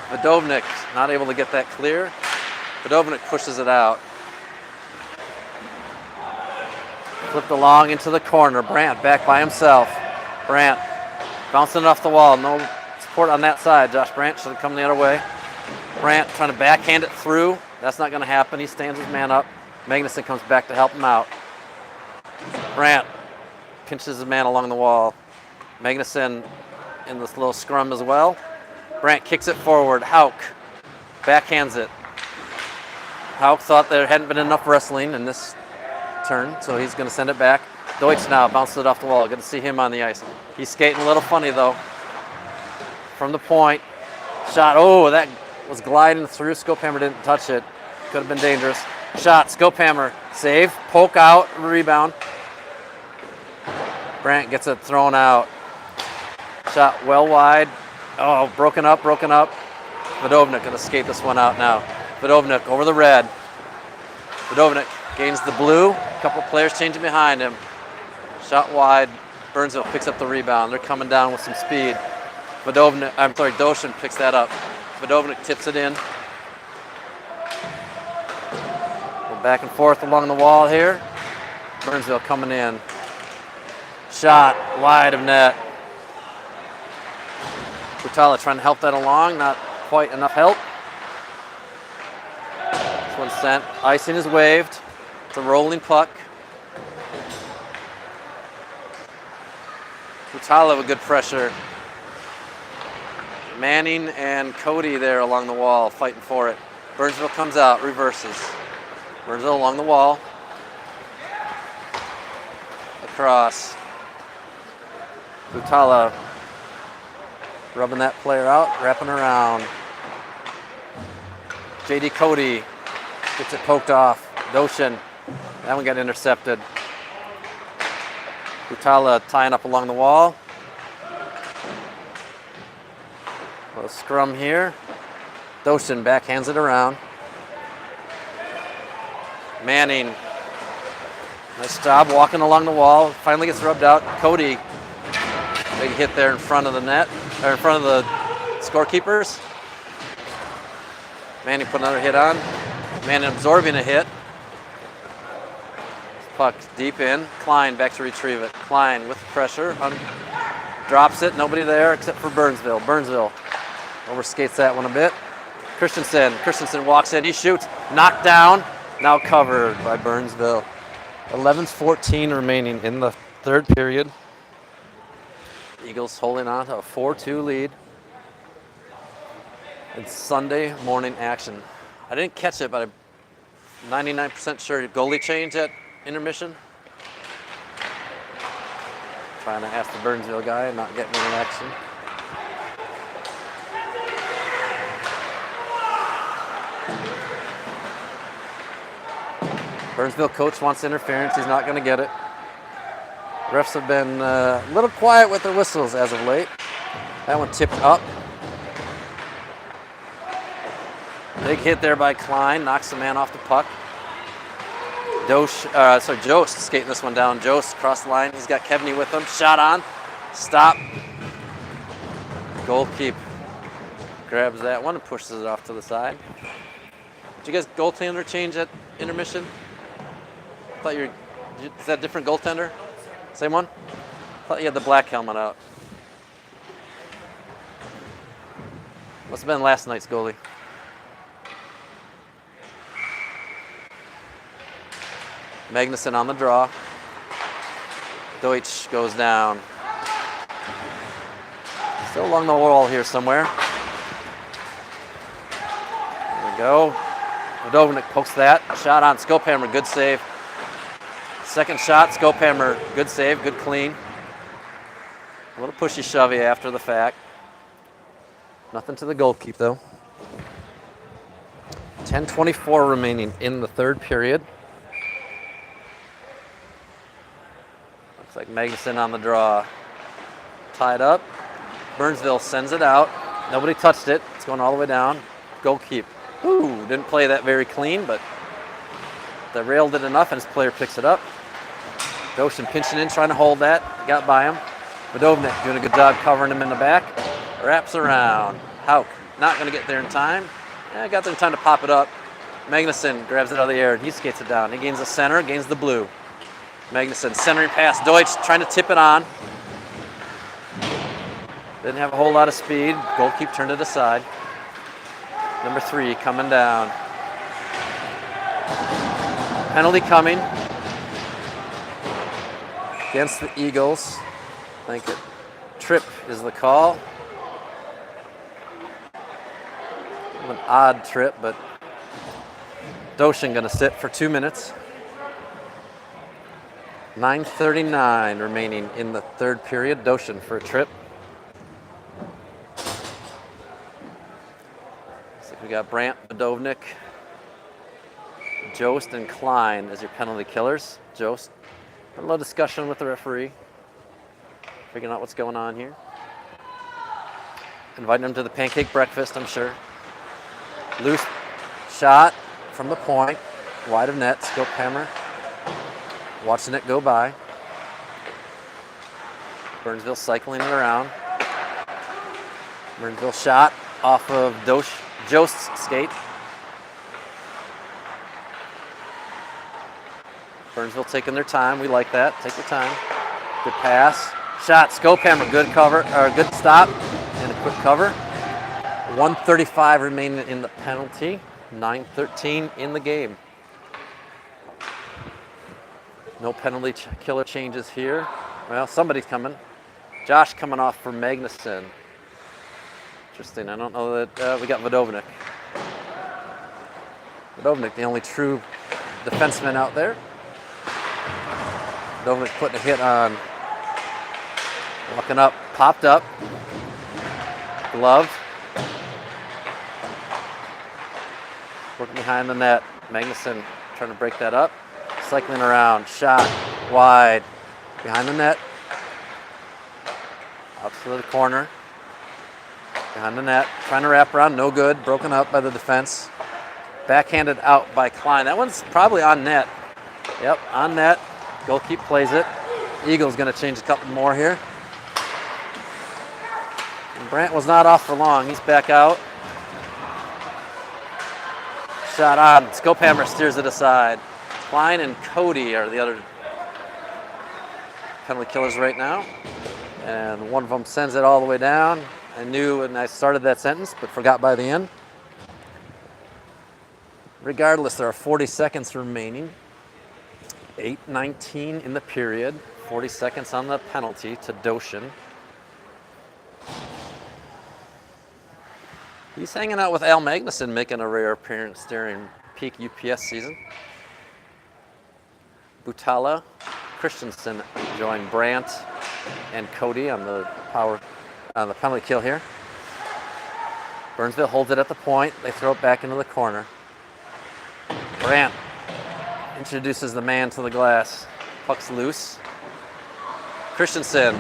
Vodovnik not able to get that clear. Vodovnik pushes it out. Flipped along into the corner. Brandt back by himself. Brandt bouncing off the wall. No support on that side. Josh Brandt should have come the other way. Brandt trying to backhand it through. That's not going to happen. He stands his man up. Magnuson comes back to help him out. Brandt pinches his man along the wall. Magnuson in this little scrum as well. Brandt kicks it forward. Hauk backhands it. Hauk thought there hadn't been enough wrestling in this turn, so he's going to send it back. Deutsch now bounces it off the wall. Good to see him on the ice. He's skating a little funny, though. From the point. Shot. Oh, that was gliding through. Scopehammer didn't touch it. Could have been dangerous. Shot. Scopehammer. Save. Poke out. Rebound. Brandt gets it thrown out. Shot well wide. Oh, broken up. Vodovnik going to skate this one out now. Vodovnik over the red. Vodovnik gains the blue. A couple players changing behind him. Shot wide. Burnsville picks up the rebound. They're coming down with some speed. Doshin picks that up. Vodovnik tips it in. Go back and forth along the wall here. Burnsville coming in. Shot wide of net. Kutala trying to help that along. Not quite enough help. This one's sent. Icing is waved. It's a rolling puck. Kutala with good pressure. Manning and Cody there along the wall fighting for it. Burnsville comes out, reverses. Burnsville along the wall. Across. Kutala rubbing that player out, wrapping around. JD Cody gets it poked off. Doshin, that one got intercepted. Kutala tying up along the wall. A little scrum here. Doshin backhands it around. Manning, nice job walking along the wall. Finally gets rubbed out. Cody, big hit there in front of the net, or in front of the scorekeepers. Manning put another hit on. Manning absorbing a hit. Puck deep in. Klein back to retrieve it. Klein with pressure. Drops it. Nobody there except for Burnsville. Burnsville overskates that one a bit. Christensen walks in. He shoots. Knocked down. Now covered by Burnsville. 11:14 remaining in the third period. Eagles holding on to a 4-2 lead. It's Sunday morning action. I didn't catch it, but I'm 99% sure goalie change at intermission. Trying to ask the Burnsville guy, not getting any action. Burnsville coach wants interference. He's not going to get it. Refs have been a little quiet with their whistles as of late. That one tipped up. Big hit there by Klein, knocks the man off the puck. Jost skating this one down. Jost across the line. He's got Kevney with him. Shot on. Stop. Goalkeeper grabs that one and pushes it off to the side. Did you guys goaltender change at intermission? I thought is that a different goaltender? Same one? I thought you had the black helmet out. Must have been last night's goalie. Magnuson on the draw. Deutsch goes down. Still along the wall here somewhere. There we go. Vodovnik pokes that. Shot on Skopehammer, good save. Second shot, Skopehammer, good save, good clean. A little pushy-shovey after the fact. Nothing to the goalkeep though. 10:24 remaining in the third period. Looks like Magnuson on the draw. Tied up. Burnsville sends it out. Nobody touched it. It's going all the way down. Goalkeep. Ooh, didn't play that very clean, but the rail did enough, and his player picks it up. Doshin pinching in, trying to hold that. Got by him. Vodovnik doing a good job covering him in the back. Wraps around. Hauk not going to get there in time. Got there in time to pop it up. Magnuson grabs it out of the air, and he skates it down. He gains the center, gains the blue. Magnuson centering pass. Deutsch trying to tip it on. Didn't have a whole lot of speed. Goalkeeper turned it aside. Number 3 coming down. Penalty coming against the Eagles. I think it. Trip is the call. An odd trip, but Doshin going to sit for 2 minutes. 9:39 remaining in the third period. Doshin for a trip. So we got Brandt, Vodovnik, Jost, and Klein as your penalty killers. Jost, a little discussion with the referee, figuring out what's going on here. Inviting him to the pancake breakfast, I'm sure. Loose shot from the point, wide of net. Skopehammer watching it go by. Burnsville cycling it around. Burnsville shot off of Jost's skate. Burnsville taking their time. We like that. Take your time. Good pass. Shot. Skopehammer. Good cover, or good stop, and a quick cover. 1:35 remaining in the penalty. 9:13 in the game. No penalty killer changes here. Well, somebody's coming. Josh coming off for Magnuson. Interesting. I don't know that we got Vodovnik. Vodovnik, the only true defenseman out there. Vodovnik putting a hit on. Walking up, popped up. Glove. Working behind the net. Magnuson trying to break that up. Cycling around, shot, wide, behind the net, out to the corner, behind the net, trying to wrap around, no good, broken up by the defense. Backhanded out by Klein. That one's probably on net. Yep, on net. Goalkeeper plays it. Eagles going to change a couple more here. And Brandt was not off for long. He's back out. Shot on. Skopehammer steers it aside. Klein and Cody are the other penalty killers right now. And one of them sends it all the way down. I knew when I started that sentence, but forgot by the end. Regardless, there are 40 seconds remaining. 8:19 in the period. 40 seconds on the penalty to Doshin. He's hanging out with Al Magnuson, making a rare appearance during peak UPS season. Butala, Christensen join Brandt and Cody on the penalty kill here. Burnsville holds it at the point. They throw it back into the corner. Brandt introduces the man to the glass. Puck's loose. Christensen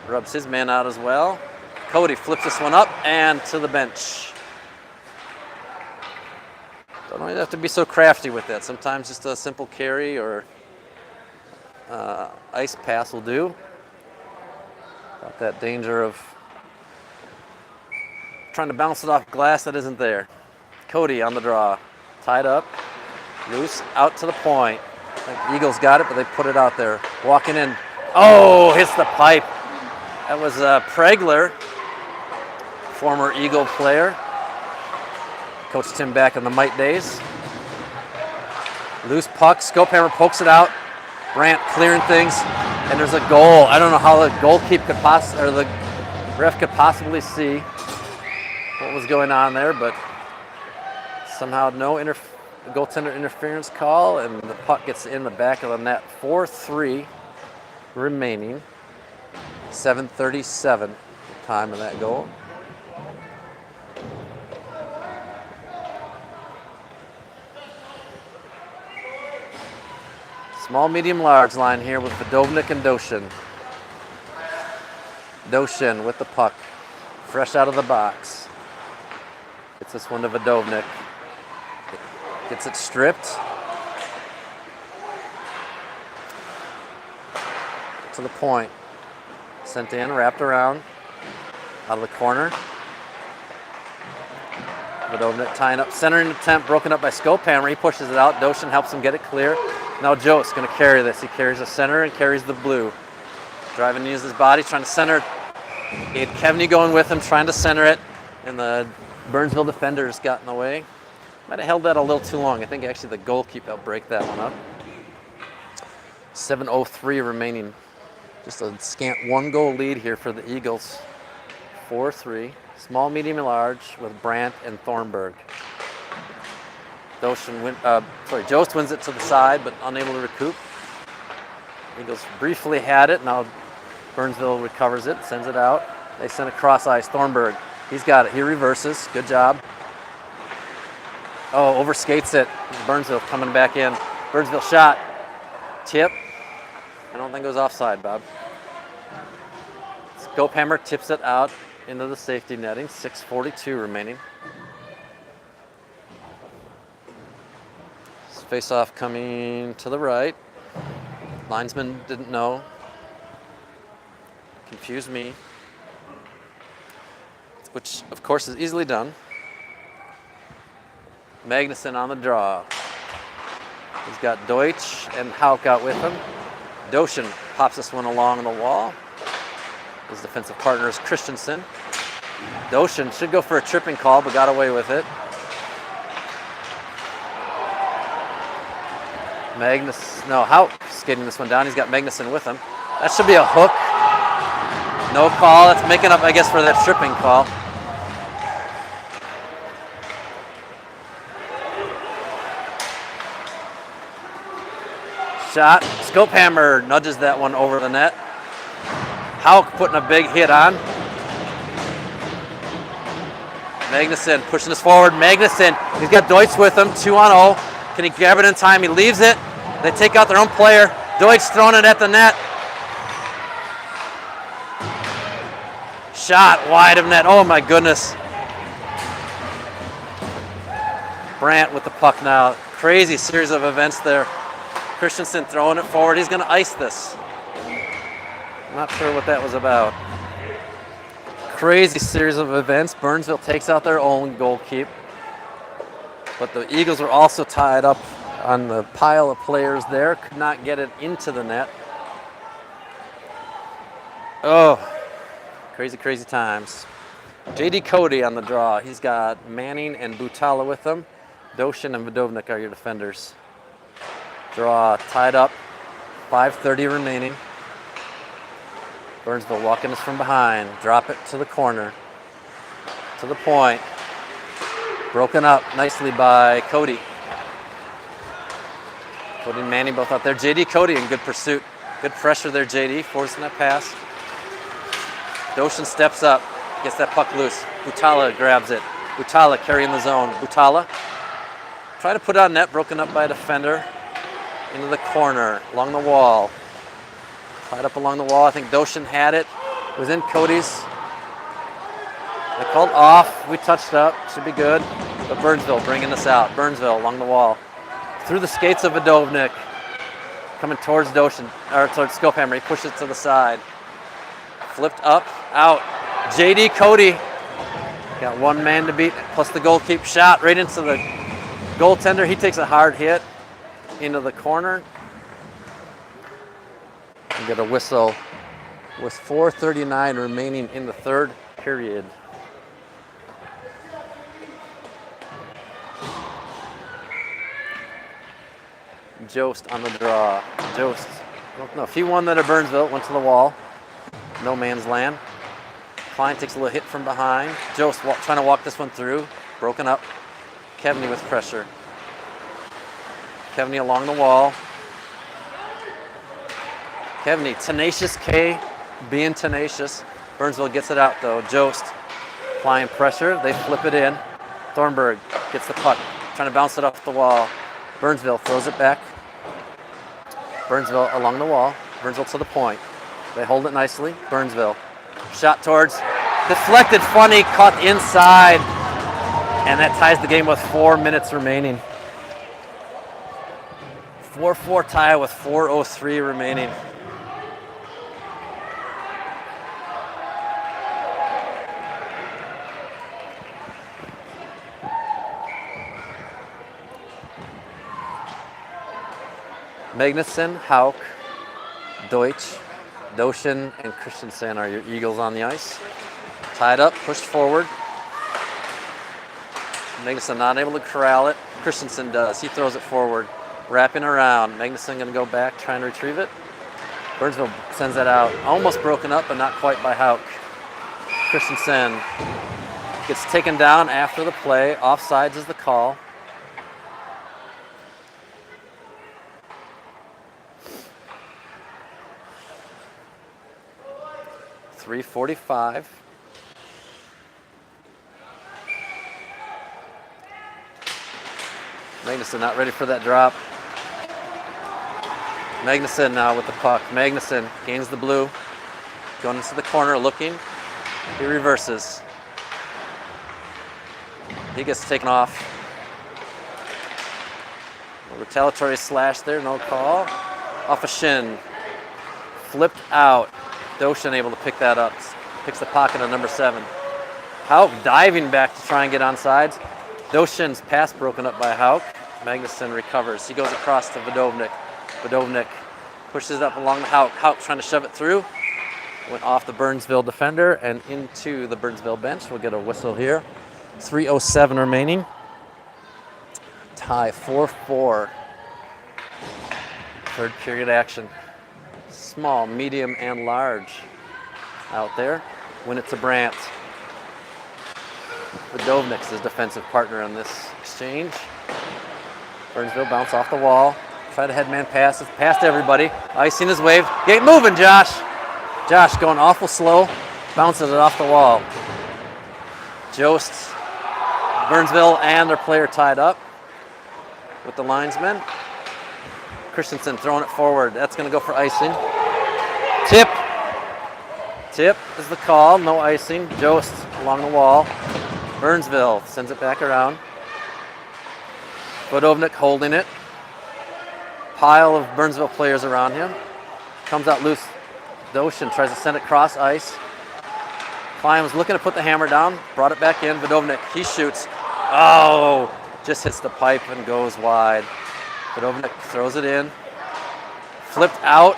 rubs his man out as well. Cody flips this one up and to the bench. Don't always have to be so crafty with that. Sometimes just a simple carry or ice pass will do. Got that danger of trying to bounce it off glass that isn't there. Cody on the draw. Tied up. Loose. Out to the point. I think Eagles got it, but they put it out there. Walking in. Oh, hits the pipe. That was Pregler, former Eagle player. Coached him back in the Mite days. Loose puck. Scopehammer pokes it out. Brandt clearing things, and there's a goal. I don't know how the goalkeeper could or the ref could possibly see what was going on there, but somehow no goaltender interference call, and the puck gets in the back of the net. 4-3 remaining. 7:37 time of that goal. Small, medium, large line here with Vodovnik and Doshin. Doshin with the puck, fresh out of the box. Gets this one to Vodovnik. Gets it stripped. To the point. Sent in, wrapped around. Out of the corner. Vodovnik tying up, centering attempt, broken up by Scopehammer. He pushes it out. Doshin helps him get it clear. Now Joe's going to carry this. He carries the center and carries the blue. Driving to use his body, trying to center it. He had Kevney going with him, trying to center it, and the Burnsville defenders got in the way. Might have held that a little too long. I think actually the goalkeeper helped break that one up. 7:03 remaining. Just a scant 1-goal lead here for the Eagles. 4-3. Small, medium, and large with Brandt and Thornburg. Jost wins it to the side, but unable to recoup. Eagles briefly had it. Now Burnsville recovers it, sends it out. They send it cross ice. Thornburg, he's got it. He reverses. Good job. Oh, overskates it. Burnsville coming back in. Burnsville shot. Tip. I don't think it was offside, Bob. Scopehammer tips it out into the safety netting. 6:42 remaining. Face-off coming to the right. Linesman didn't know. Confused me. Which, of course, is easily done. Magnuson on the draw. He's got Deutsch and Hauk out with him. Doshin pops this one along the wall. His defensive partner is Christensen. Doshin should go for a tripping call, but got away with it. Hauk skating this one down. He's got Magnuson with him. That should be a hook. No call. That's making up, I guess, for that tripping call. Shot. Scopehammer nudges that one over the net. Hauk putting a big hit on. Magnuson pushing this forward. Magnuson, he's got Deutsch with him. 2-on-0. Can he grab it in time? He leaves it. They take out their own player. Deutsch throwing it at the net. Shot wide of net. Oh my goodness. Brandt with the puck now. Crazy series of events there. Christensen throwing it forward. He's going to ice this. Not sure what that was about. Crazy series of events. Burnsville takes out their own goalkeeper. But the Eagles were also tied up on the pile of players there. Could not get it into the net. Oh, crazy, crazy times. J.D. Cody on the draw. He's got Manning and Butala with him. Doshin and Vodovnik are your defenders. Draw tied up. 5:30 remaining. Burnsville walking us from behind. Drop it to the corner. To the point. Broken up nicely by Cody. Cody and Manning both out there. J.D. Cody in good pursuit. Good pressure there, J.D. forcing that pass. Doshin steps up. Gets that puck loose. Butala grabs it. Butala carrying the zone. Butala try to put it on net. Broken up by a defender. Into the corner. Along the wall. Tied up along the wall. I think Doshin had it. It was in Cody's. They called off. We touched up. Should be good. But Burnsville bringing us out. Burnsville along the wall. Through the skates of Vidovnik. Coming towards Doshin, or towards Skophammer. He pushes it to the side. Flipped up, out. JD Cody. Got one man to beat, plus the goalkeeper shot right into the goaltender. He takes a hard hit into the corner. We get a whistle with 4:39 remaining in the third period. Jost on the draw. Jost, I don't know if he won that at Burnsville, went to the wall. No man's land. Klein takes a little hit from behind. Jost trying to walk this one through. Broken up. Kevney with pressure. Kevney along the wall. Kevney, tenacious K, being tenacious. Burnsville gets it out though. Jost applying pressure. They flip it in. Thornburg gets the puck, trying to bounce it off the wall. Burnsville throws it back. Burnsville along the wall. Burnsville to the point. They hold it nicely. Burnsville. Shot towards, deflected funny, caught inside. And that ties the game with 4 minutes remaining. 4-4 tie with 4:03 remaining. Magnuson, Hauk, Deutsch, Doshin, and Christensen are your Eagles on the ice. Tied up, pushed forward. Magnuson not able to corral it. Christensen does. He throws it forward, wrapping around. Magnuson going to go back, trying to retrieve it. Burnsville sends that out. Almost broken up, but not quite by Hauk. Christensen gets taken down after the play. Offsides is the call. .345. Magnuson not ready for that drop. Magnuson now with the puck. Magnuson gains the blue. Going into the corner, looking. He reverses. He gets taken off. A retaliatory slash there, no call. Off a shin. Flipped out. Doshin able to pick that up. Picks the pocket on number 7. Hauk diving back to try and get on sides. Doshin's pass broken up by Hauk. Magnuson recovers. He goes across to Vidovnik. Vidovnik pushes it up along the Hauk. Hauk trying to shove it through. Went off the Burnsville defender and into the Burnsville bench. We'll get a whistle here. 3:07 remaining. Tie 4-4. Third period action. Small, medium, and large out there. Win it to Brandt. Vidovnik's his defensive partner on this exchange. Burnsville bounce off the wall. Try the headman pass. It's past everybody. Icing his wave. Get moving, Josh. Josh going awful slow. Bounces it off the wall. Jost, Burnsville, and their player tied up with the linesmen. Christensen throwing it forward. That's going to go for icing. Tip. Tip is the call. No icing. Jost along the wall. Burnsville sends it back around. Vidovnik holding it. Pile of Burnsville players around him. Comes out loose. Doshin tries to send it cross ice. Klein was looking to put the hammer down. Brought it back in. Vidovnik, he shoots. Oh! Just hits the pipe and goes wide. Vidovnik throws it in. Flipped out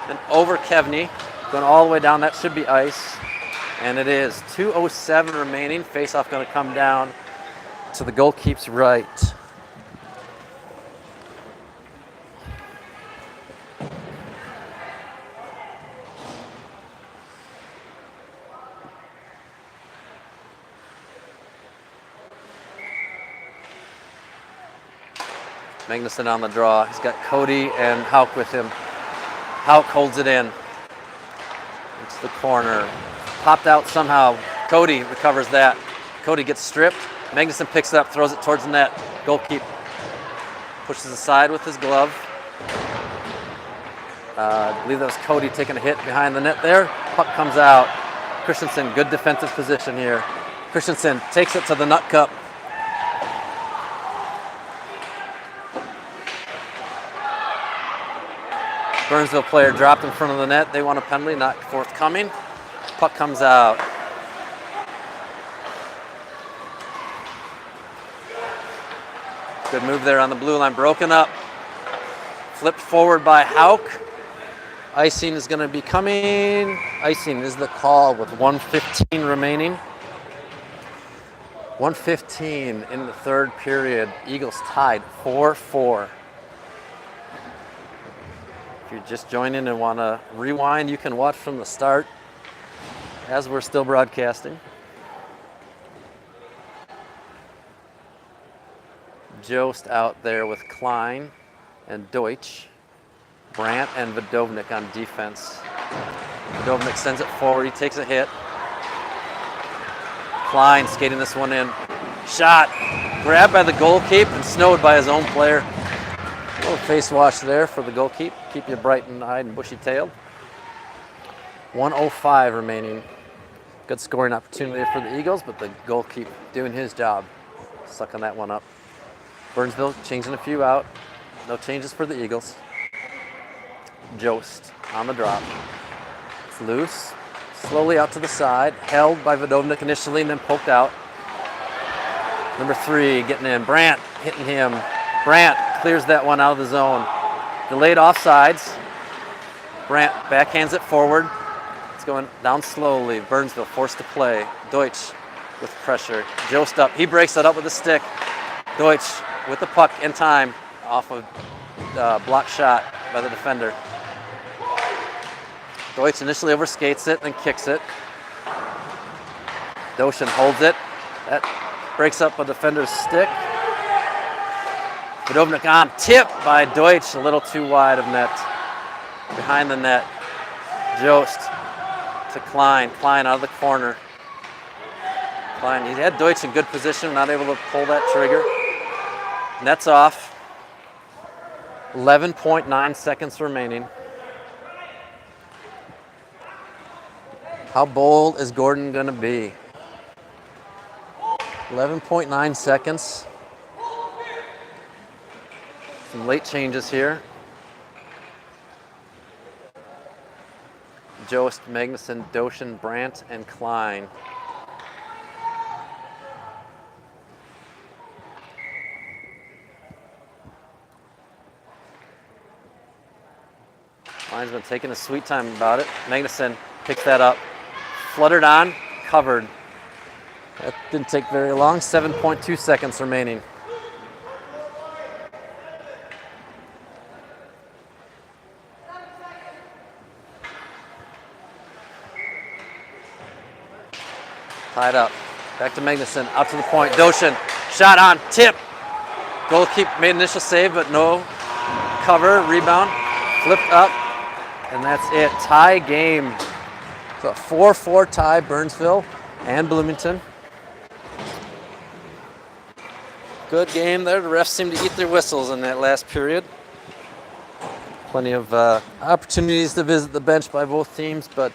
and over Kevney. Going all the way down. That should be ice. And it is. 2:07 remaining. Face-off going to come down to the goalkeeper's right. Magnuson on the draw. He's got Cody and Hauk with him. Hauk holds it in. Into the corner. Popped out somehow. Cody recovers that. Cody gets stripped. Magnuson picks it up, throws it towards the net. Goalkeeper pushes aside with his glove. I believe that was Cody taking a hit behind the net there. Puck comes out. Christensen, good defensive position here. Christensen takes it to the nut cup. Burnsville player dropped in front of the net. They want a penalty, not forthcoming. Puck comes out. Good move there on the blue line, broken up. Flipped forward by Hauk. Icing is going to be coming. Icing is the call with 1:15 remaining. 1:15 in the third period. Eagles tied 4-4. If you're just joining and want to rewind, you can watch from the start as we're still broadcasting. Jost out there with Klein and Deutsch. Brandt and Vodovnik on defense. Vodovnik sends it forward. He takes a hit. Klein skating this one in. Shot. Grabbed by the goalkeeper and snowed by his own player. A little face wash there for the goalkeeper. Keep you bright-eyed and bushy-tailed. 1:05 remaining. Good scoring opportunity for the Eagles, but the goalkeeper doing his job. Sucking that one up. Burnsville changing a few out. No changes for the Eagles. Jost on the drop. It's loose. Slowly out to the side. Held by Vodovnik initially and then poked out. Number 3 getting in. Brandt hitting him. Brandt clears that one out of the zone. Delayed offsides. Brandt backhands it forward. It's going down slowly. Burnsville forced to play. Deutsch with pressure. Jost up. He breaks it up with a stick. Deutsch with the puck in time off of block shot by the defender. Deutsch initially overskates it and kicks it. Doshin holds it. That breaks up a defender's stick. Vodovnik on tip by Deutsch, a little too wide of net. Behind the net. Jost to Klein. Klein out of the corner. Klein, he had Deutsch in good position, not able to pull that trigger. Net's off. 11.9 seconds remaining. How bold is Gordon going to be? 11.9 seconds. Some late changes here. Jost, Magnuson, Doshin, Brandt, and Klein. Klein's been taking a sweet time about it. Magnuson picks that up. Fluttered on, covered. That didn't take very long. 7.2 seconds remaining. Tied up. Back to Magnuson. Out to the point. Doshin. Shot on. Tip. Goalkeeper made initial save, but no cover. Rebound. Flipped up. And that's it. Tie game. So a 4-4 tie, Burnsville and Bloomington. Good game there. The refs seem to eat their whistles in that last period. Plenty of opportunities to visit the bench by both teams, but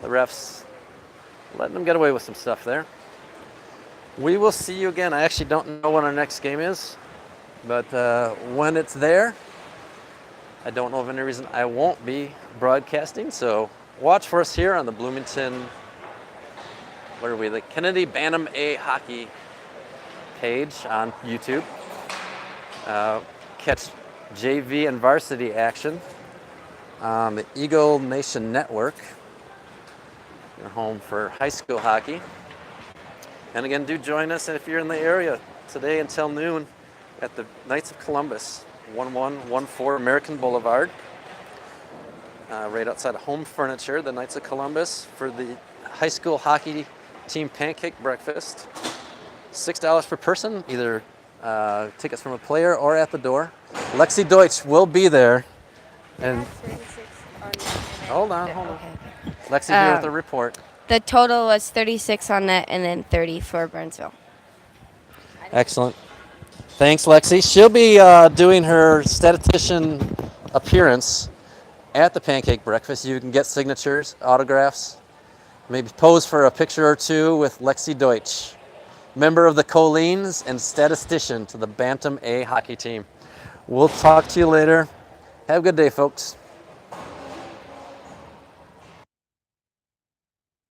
the refs letting them get away with some stuff there. We will see you again. I actually don't know when our next game is, but when it's there, I don't know of any reason I won't be broadcasting, so watch for us here on the Bloomington, what are we, the Kennedy Bantam A Hockey page on YouTube. Catch JV and varsity action on the Eagle Nation Network. Your home for high school hockey. And again, do join us if you're in the area today until noon at the Knights of Columbus, 1114 American Boulevard. Right outside of Home Furniture, the Knights of Columbus, for the high school hockey team pancake breakfast. $6 per person, either tickets from a player or at the door. Lexi Deutsch will be there. And hold on. Okay. Lexi here with the report. The total was 36 on net and then 30 for Burnsville. Excellent. Thanks, Lexi. She'll be doing her statistician appearance at the pancake breakfast. You can get signatures, autographs, maybe pose for a picture or two with Lexi Deutsch, member of the Colleens and statistician to the Bantam A hockey team. We'll talk to you later. Have a good day, folks.